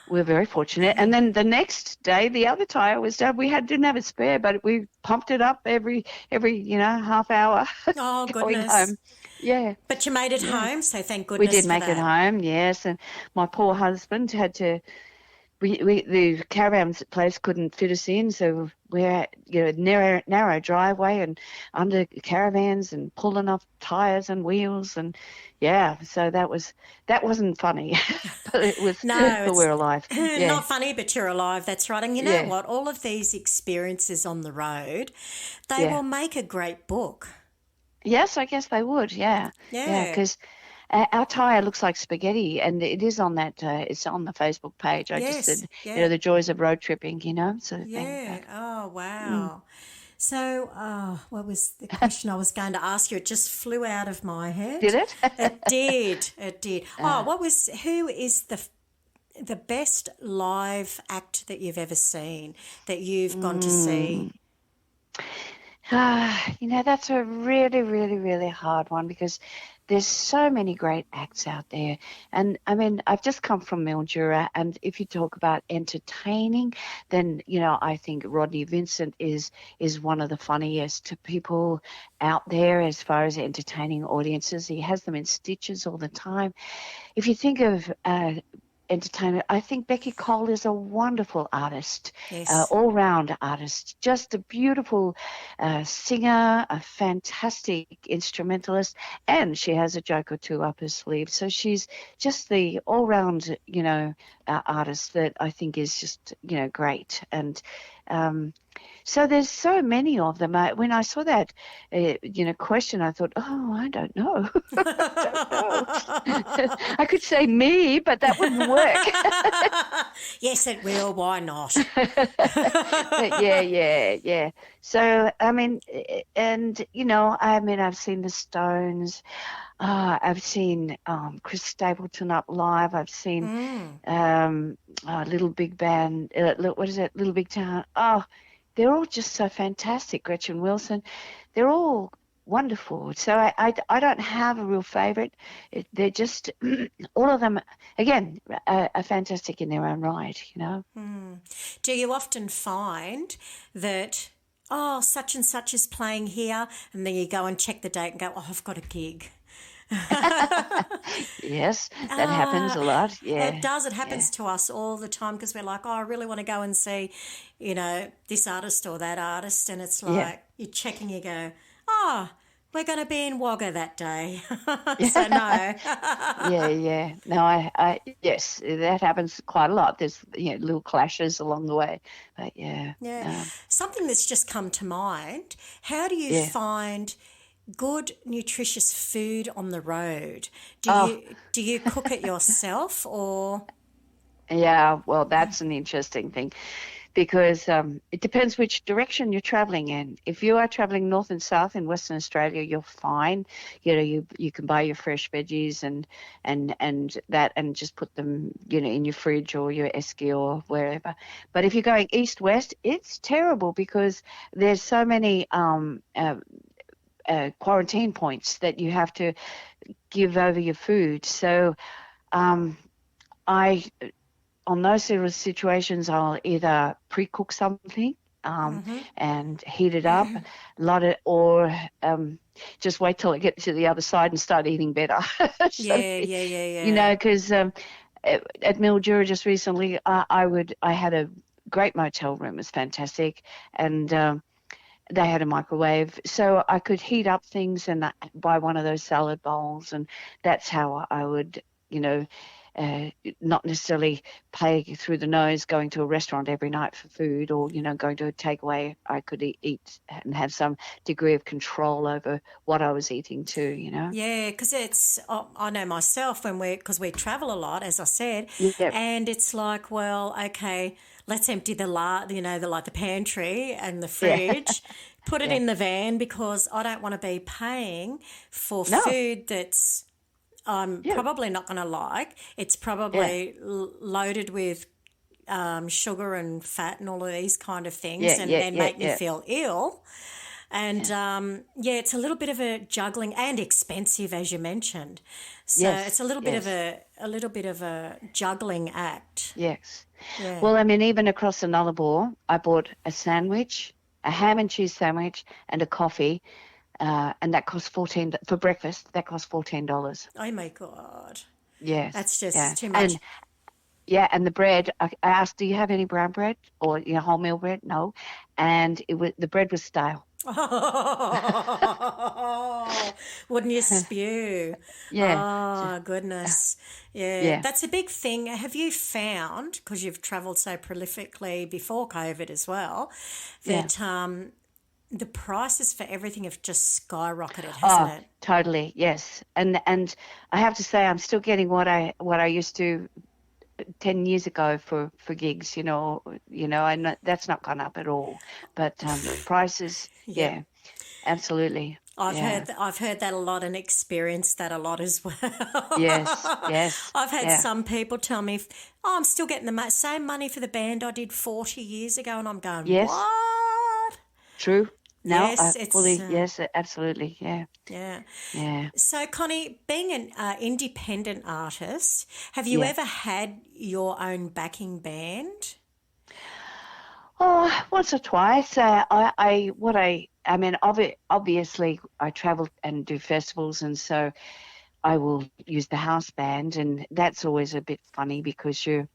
we're very fortunate. And then the next day, the other tyre was done. We didn't have a spare, but we pumped it up every half hour Oh, going goodness. home. Yeah. But you made it home, so thank We goodness did for make it that. home, yes. And my poor husband had to. The caravan place couldn't fit us in, so we're narrow driveway and under caravans and pulling off tires and wheels, and so that wasn't funny, but it was. No, but we're alive. Yeah. Not funny, but you're alive. That's right. And you know what? All of these experiences on the road, they will make a great book. Yes, I guess they would. Yeah, because. Our tyre looks like spaghetti, and it is on that. It's on the Facebook page. I just said, the joys of road tripping, sort of thing. Oh, wow. So, what was the question I was going to ask you? It just flew out of my head. Did it? It did. Who is the best live act that you've ever seen, that you've gone to see? That's a really, really, really hard one, because there's so many great acts out there. And, I mean, I've just come from Mildura, and if you talk about entertaining, then, I think Rodney Vincent is one of the funniest people out there as far as entertaining audiences. He has them in stitches all the time. If you think of entertainment, I think Becky Cole is a wonderful artist, all-round artist, just a beautiful singer, a fantastic instrumentalist, and she has a joke or two up her sleeve. So she's just the all-round, artist that I think is just, great. And so there's so many of them. When I saw that, question, I thought, I don't know. I could say me, but that wouldn't work. Yes, it will. Why not? But yeah. So, I've seen the Stones. I've seen Chris Stapleton up live. I've seen Little Big Band. What is it? Little Big Town. Oh, they're all just so fantastic. Gretchen Wilson. They're all wonderful. So I don't have a real favourite. They're just all of them, again, are fantastic in their own right, Do you often find that, such and such is playing here, and then you go and check the date and go, I've got a gig? Yes, that happens a lot. Yeah, it does. It happens to us all the time, because we're like, I really want to go and see, this artist or that artist, and it's like you're checking, you go, we're going to be in Wagga that day. So no. Yeah. No, I yes, that happens quite a lot. There's little clashes along the way, but yeah. Something that's just come to mind. How do you find good, nutritious food on the road? Do you cook it yourself, or? Yeah, well, that's an interesting thing, because it depends which direction you're travelling in. If you are travelling north and south in Western Australia, you're fine. You can buy your fresh veggies and just put them in your fridge or your esky or wherever. But if you're going east west, it's terrible, because there's so many quarantine points that you have to give over your food. So on those sort of situations, I'll either pre-cook something and heat it up, or just wait till I get to the other side and start eating better. Yeah. Because at Mildura just recently, I had a great motel room. It was fantastic, and they had a microwave, so I could heat up things and buy one of those salad bowls, and that's how I would, not necessarily pay through the nose going to a restaurant every night for food, or, you know, going to a takeaway. I could eat and have some degree of control over what I was eating too, you know. Yeah, because I know myself because we travel a lot, as I said, Yep. and it's like, well, okay, let's empty the pantry and the fridge, put it in the van, because I don't want to be paying for food that's I'm probably not going to like. It's probably loaded with sugar and fat and all of these kind of things, and make me feel ill. And it's a little bit of a juggling, and expensive, as you mentioned. So it's a little bit of a juggling act. Yes. Yeah. Well, I mean, even across the Nullarbor, I bought a sandwich, a ham and cheese sandwich, and a coffee. And that cost $14 for breakfast. That cost $14. Oh my God! Yes, that's just too much. And the bread. I asked, "Do you have any brown bread or wholemeal bread?" No, and the bread was stale. Oh, wouldn't you spew? Yeah. Oh, goodness. Yeah. That's a big thing. Have you found, because you've travelled so prolifically before COVID as well, that the prices for everything have just skyrocketed, hasn't it? Totally, yes. And I have to say, I'm still getting what I used to 10 years ago for gigs, you know, and that's not gone up at all. But prices, absolutely. I've heard that a lot and experienced that a lot as well. Yes. I've had some people tell me, I'm still getting the same money for the band I did 40 years ago, and I'm going, what? True. No, yes, yes, absolutely, yeah. So, Connie, being an independent artist, have you ever had your own backing band? Oh, once or twice. Obviously, I travel and do festivals, and so I will use the house band, and that's always a bit funny because you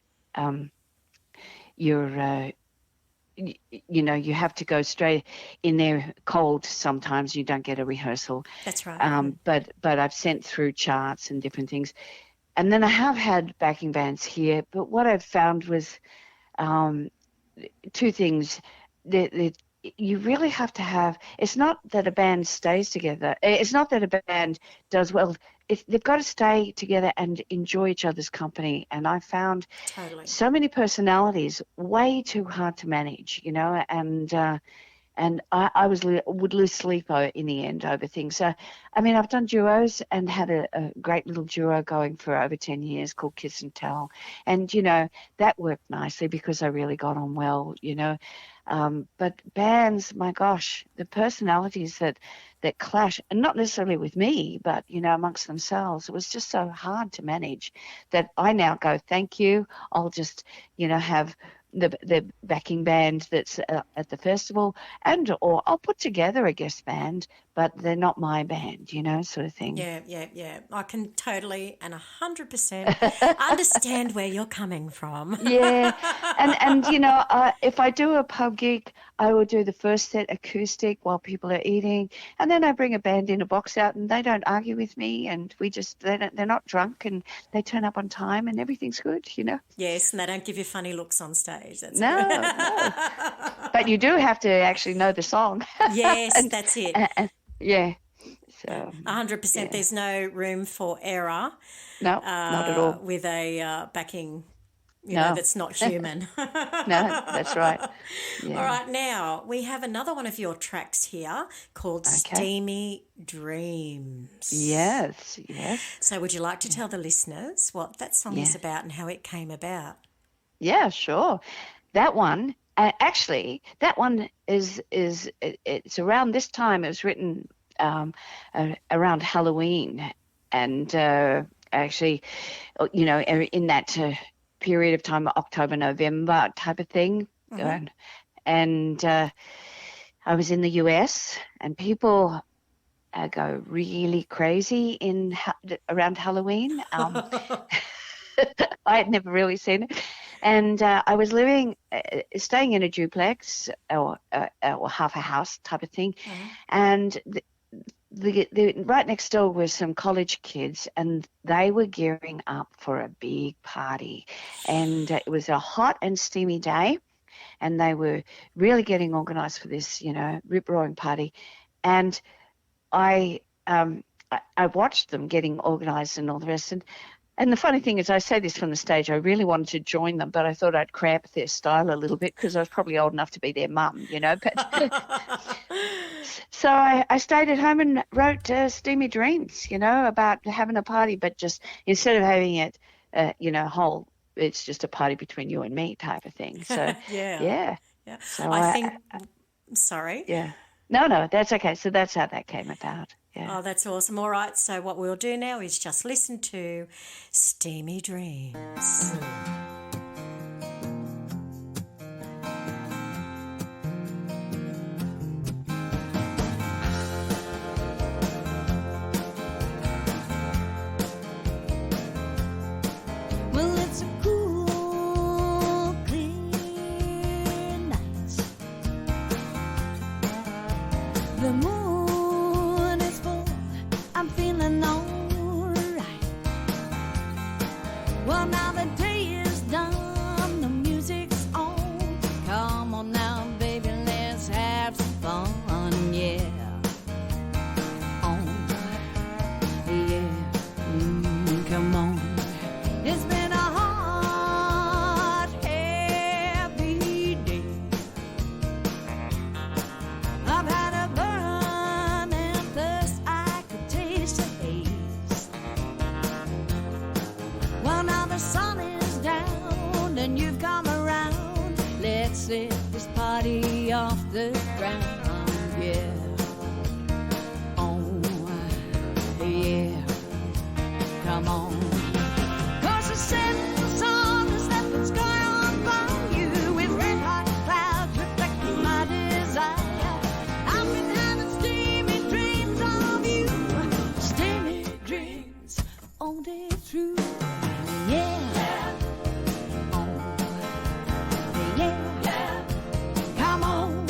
have to go straight in there cold. Sometimes you don't get a rehearsal. That's right. But I've sent through charts and different things, and then I have had backing bands here. But what I've found was two things. You really have to have. It's not that a band stays together. It's not that a band does well. They've got to stay together and enjoy each other's company. And I found so many personalities way too hard to manage, you know, and I would lose sleep in the end over things. So, I mean, I've done duos and had a great little duo going for over 10 years called Kiss and Tell. And, you know, that worked nicely because I really got on well, you know. But bands, my gosh, the personalities that clash, and not necessarily with me, but, you know, amongst themselves, it was just so hard to manage that I now go, thank you. I'll just, you know, have the backing band that's at the festival, or I'll put together a guest band, but they're not my band, you know, sort of thing. Yeah. I can totally and 100% understand where you're coming from. Yeah, and you know, if I do a pub gig, I will do the first set acoustic while people are eating, and then I bring a band in, a box out, and they don't argue with me, and they're not drunk, and they turn up on time, and everything's good, you know. Yes, and they don't give you funny looks on stage. That's no. But you do have to actually know the song. Yes, that's it. Yeah. So 100%. Yeah. There's no room for error. No, not at all. With a backing, you know, that's not human. No, that's right. Yeah. All right, now we have another one of your tracks here called Steamy Dreams. Yes. So would you like to tell the listeners what that song is about and how it came about? Yeah, sure. That one, actually, it's around this time. It was written around Halloween, and actually, you know, in that period of time, October, November type of thing. Mm-hmm. And I was in the US, and people go really crazy around Halloween. I had never really seen it. And I was staying in a duplex or half a house type of thing. Mm-hmm. And the right next door were some college kids, and they were gearing up for a big party. And it was a hot and steamy day, and they were really getting organised for this, rip-roaring party. And I watched them getting organised and all the rest. And the funny thing is, I say this from the stage, I really wanted to join them, but I thought I'd cramp their style a little bit because I was probably old enough to be their mum, But so I stayed at home and wrote Steamy Dreams, about having a party, but just instead of having it, it's just a party between you and me type of thing. So, yeah. So I think, sorry. Yeah. No, that's okay. So that's how that came about. Yeah. Oh, that's awesome. All right, so what we'll do now is just listen to Steamy Dreams. Well, it's a cool, clear night. The moon is full, I'm feeling alright. Well, now the day is done, the music's on. Come on now, baby, let's have some fun, yeah. Come on. It's been a hot, heavy day. I've had a burning thirst, I could taste the haze. Well, now the sun is down and you've come around. Let's set this party off the ground, yeah. Oh, yeah. Come on. 'Cause the setting sun has left its sky on fire with red hot clouds reflecting my desire. I've been having steamy dreams of you, steamy dreams all day through. Yeah. Oh. Yeah. Come on.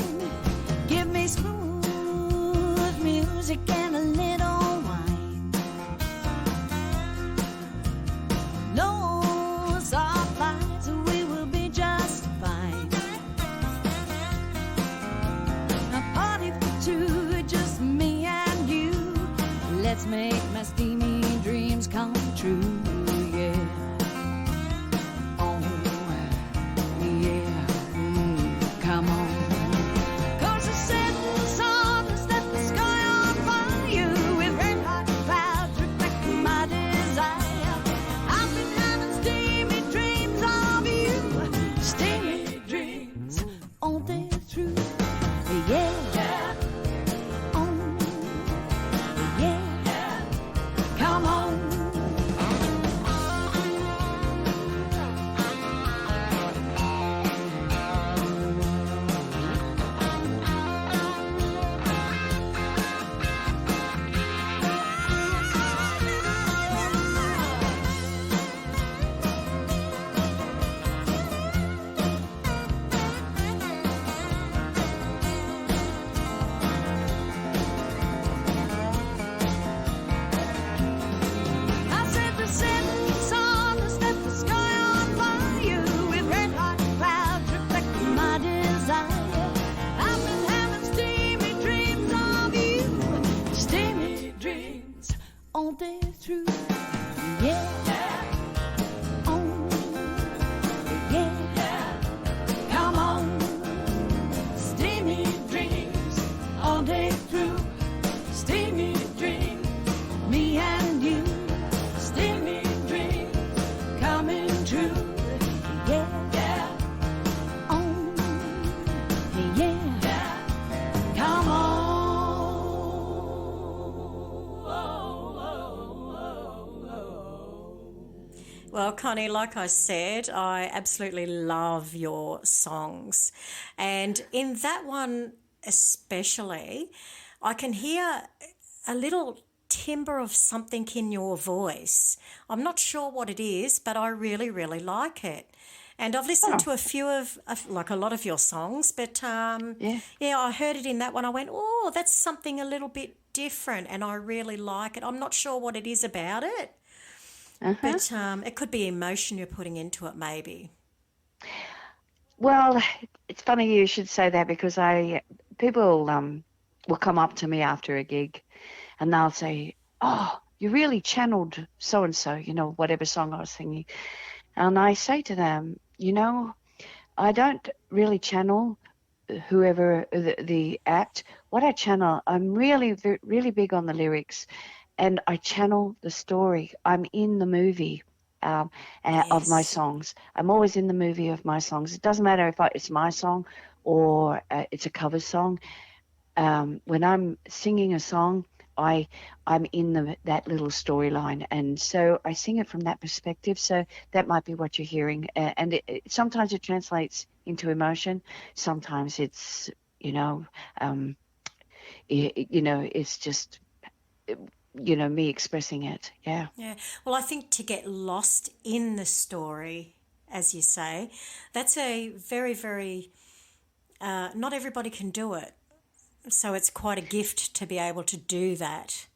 Give me smooth music and a little wine. No soft lights, we will be just fine. A party for two, just me and you. Let's make my steamy dreams come true, yeah. Oh, yeah. Come on. 'Cause the setting sun has left the sky on fire with red hot clouds reflecting my desire. I've been having steamy dreams of you, steamy dreams all day through. Yeah. Oh, yeah. Come on. I said the setting sun has left the sky on fire with red hot clouds reflecting my desire. I've been having steamy dreams of you, steamy dreams all day through. Yeah. Oh, yeah. Come on. Steamy dreams all day through. Steamy dreams, me and you. Steamy dreams coming true. Yeah. Oh, yeah. Come on. Well, Connie, like I said, I absolutely love your songs. And in that one especially, I can hear a little timbre of something in your voice. I'm not sure what it is, but I really, really like it. And I've listened to a few of like a lot of your songs, but yeah, I heard it in that one. I went, oh, that's something a little bit different and I really like it. I'm not sure what it is about it, but it could be emotion you're putting into it maybe. Well, it's funny you should say that because people will come up to me after a gig and they'll say, "Oh, you really channeled so-and-so, whatever song I was singing." And I say to them, I don't really channel whoever the act. What I channel, I'm really, really big on the lyrics, and I channel the story. I'm in the movie of my songs. I'm always in the movie of my songs. It doesn't matter if it's my song or it's a cover song. When I'm singing a song, I'm in that little storyline, and so I sing it from that perspective. So that might be what you're hearing, and sometimes it translates into emotion. Sometimes it's it's just me expressing it. Yeah. Well, I think to get lost in the story, as you say, that's a very, very not everybody can do it. So it's quite a gift to be able to do that.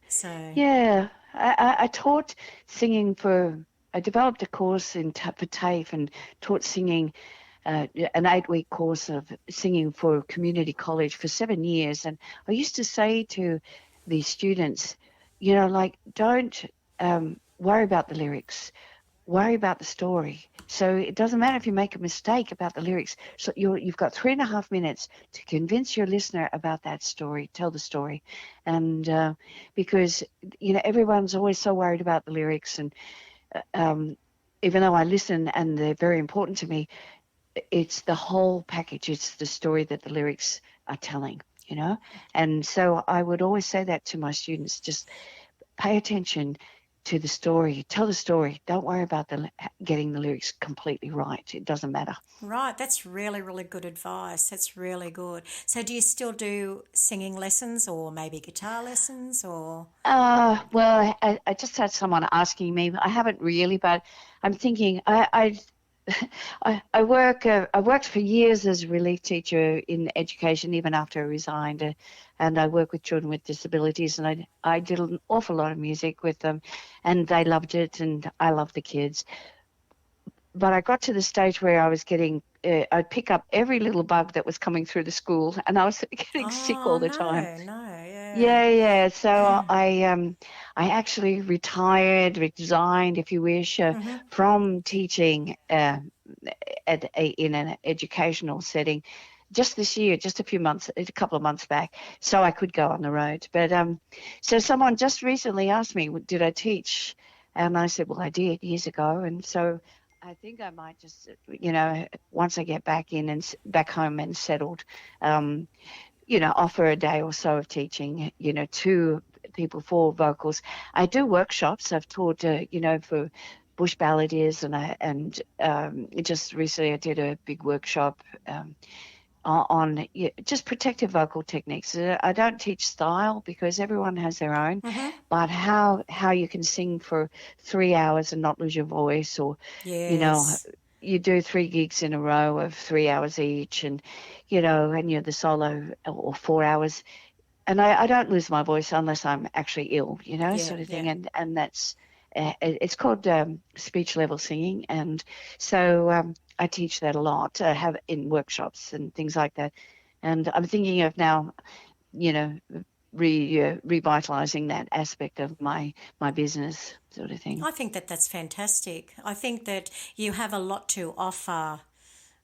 So yeah, I taught singing I developed a course for TAFE and taught singing, an 8-week course of singing for community college for 7 years. And I used to say to the students, don't worry about the lyrics, worry about the story. So it doesn't matter if you make a mistake about the lyrics. So you've got 3.5 minutes to convince your listener about that story, tell the story. And because, everyone's always so worried about the lyrics. And even though I listen and they're very important to me, it's the whole package. It's the story that the lyrics are telling, And so I would always say that to my students, just pay attention to the story, tell the story. Don't worry about getting the lyrics completely right. It doesn't matter. Right, that's really, really good advice. That's really good. So do you still do singing lessons or maybe guitar lessons or? Well, I just had someone asking me. I haven't really, but I'm thinking I worked for years as a relief teacher in education, even after I resigned, and I work with children with disabilities, and I did an awful lot of music with them, and they loved it, and I loved the kids. But I got to the stage where I was I'd pick up every little bug that was coming through the school, and I was getting sick all the time. Yeah. So I actually resigned, if you wish, from teaching in an educational setting just this year, just a couple of months back, so I could go on the road. But so someone just recently asked me, did I teach? And I said, well, I did years ago. And so I think I might just, once I get back home and settled, offer a day or so of teaching, to people for vocals. I do workshops. I've taught, for bush balladeers, and just recently I did a big workshop on just protective vocal techniques. I don't teach style because everyone has their own, but how you can sing for 3 hours and not lose your voice, or you do 3 gigs in a row of 3 hours each, and and you're the solo, or 4 hours, and I don't lose my voice unless I'm actually ill, sort of thing, and that's it's called speech level singing, and so I teach that a lot. I have in workshops and things like that, and I'm thinking of now, revitalizing that aspect of my business, sort of thing. I think that's fantastic. I think that you have a lot to offer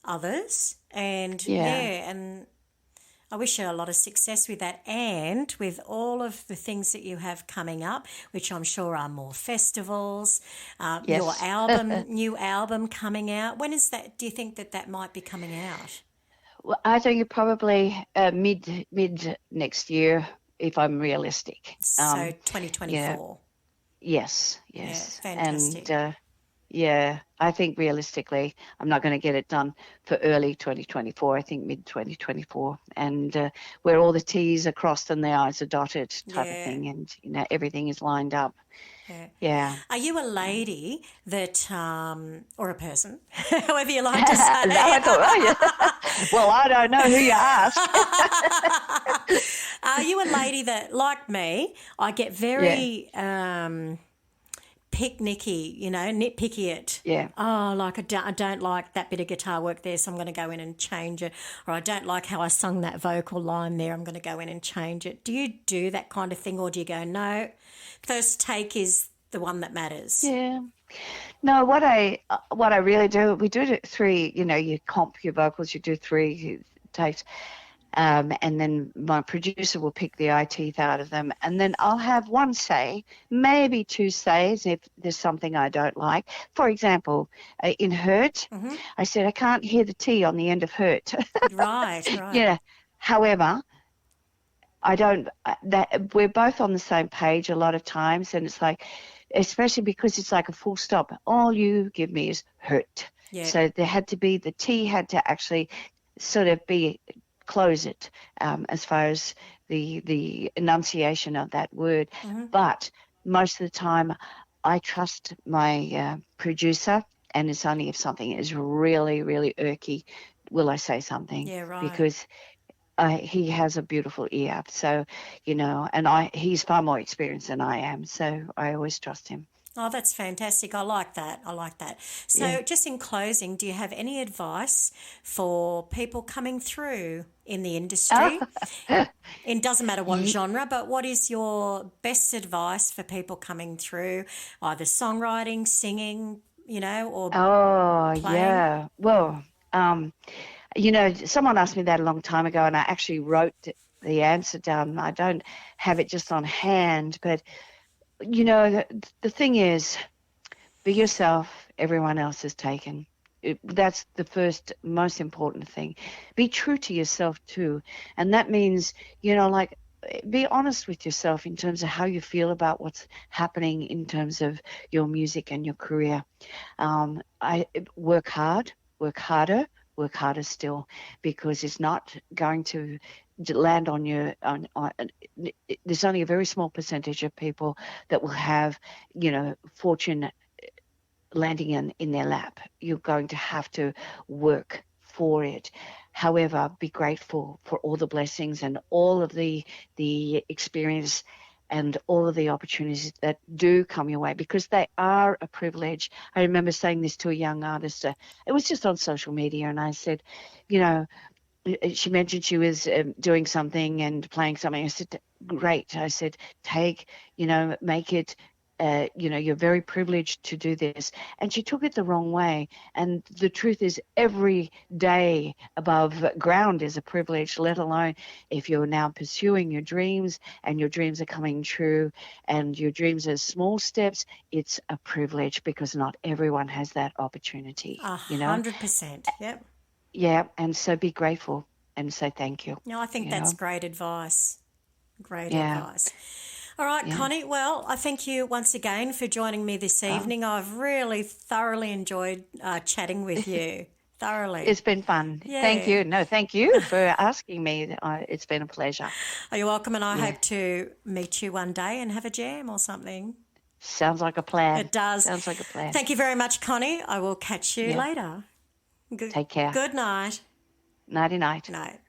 others, and and I wish you a lot of success with that, and with all of the things that you have coming up, which I'm sure are more festivals, your new album coming out. When is that? Do you think that might be coming out? Well, I think it probably mid next year, if I'm realistic. So 2024. Yes. Yeah, fantastic. And I think realistically, I'm not going to get it done for early 2024. I think mid 2024, and where all the T's are crossed and the I's are dotted, type of thing, and everything is lined up. Yeah. Are you a lady that, or a person, however you like to say? Well, I don't know who you ask. Are you a lady that, like me, I get very picnicky, nitpicky it. Yeah. Oh, like I don't like that bit of guitar work there, so I'm going to go in and change it. Or I don't like how I sung that vocal line there, I'm going to go in and change it. Do you do that kind of thing, or do you go, no, first take is the one that matters? Yeah. No, what I really do, we do it 3, you comp your vocals, you do 3 takes. And then my producer will pick the eye teeth out of them. And then I'll have 1 say, maybe 2 says if there's something I don't like. For example, in Hurt, I said, I can't hear the T on the end of Hurt. Right. Yeah. However, I don't, we're both on the same page a lot of times. And it's like, especially because it's like a full stop. All you give me is Hurt. Yeah. So there had to be, the T had to actually sort of close it as far as the enunciation of that word. But most of the time I trust my producer, and it's only if something is really, really irky will I say something. Yeah, right. Because he has a beautiful ear. So, and he's far more experienced than I am. So I always trust him. Oh, that's fantastic. I like that. So just in closing, do you have any advice for people coming through in the industry? It doesn't matter what genre, but what is your best advice for people coming through, either songwriting, singing, or playing? Yeah. Well, someone asked me that a long time ago, and I actually wrote the answer down. I don't have it just on hand, but the thing is, be yourself, everyone else is taken. That's the first most important thing. Be true to yourself too. And that means, be honest with yourself in terms of how you feel about what's happening in terms of your music and your career. I work hard, work harder still, because it's not going to land on you. There's only a very small percentage of people that will have, fortune landing in their lap. You're going to have to work for it. However, be grateful for all the blessings and all of the experience and all of the opportunities that do come your way, because they are a privilege. I remember saying this to a young artist. It was just on social media, and I said, she mentioned she was doing something and playing something. I said, great. I said, make it, you're very privileged to do this. And she took it the wrong way. And the truth is, every day above ground is a privilege, let alone if you're now pursuing your dreams and your dreams are coming true and your dreams are small steps. It's a privilege, because not everyone has that opportunity. 100%. Yep. Yeah, and so be grateful and say thank you. No, I think that's great advice. Great advice. All right, Connie, well, I thank you once again for joining me this evening. I've really thoroughly enjoyed chatting with you. Thoroughly. It's been fun. Yeah. Thank you. No, thank you for asking me. It's been a pleasure. Oh, you're welcome, and I hope to meet you one day and have a jam or something. Sounds like a plan. It does. Sounds like a plan. Thank you very much, Connie. I will catch you later. Take care. Good night. Nighty-night. Night.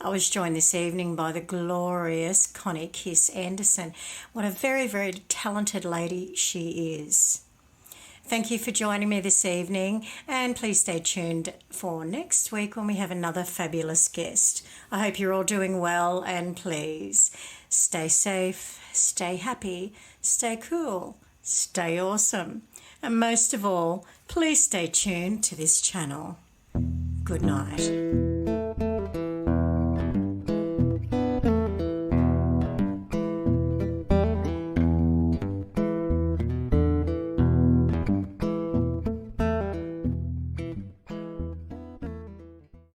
I was joined this evening by the glorious Connie Kis Andersen. What a very, very talented lady she is. Thank you for joining me this evening, and please stay tuned for next week when we have another fabulous guest. I hope you're all doing well, and please stay safe, stay happy, stay cool, stay awesome, and most of all, please stay tuned to this channel. Good night.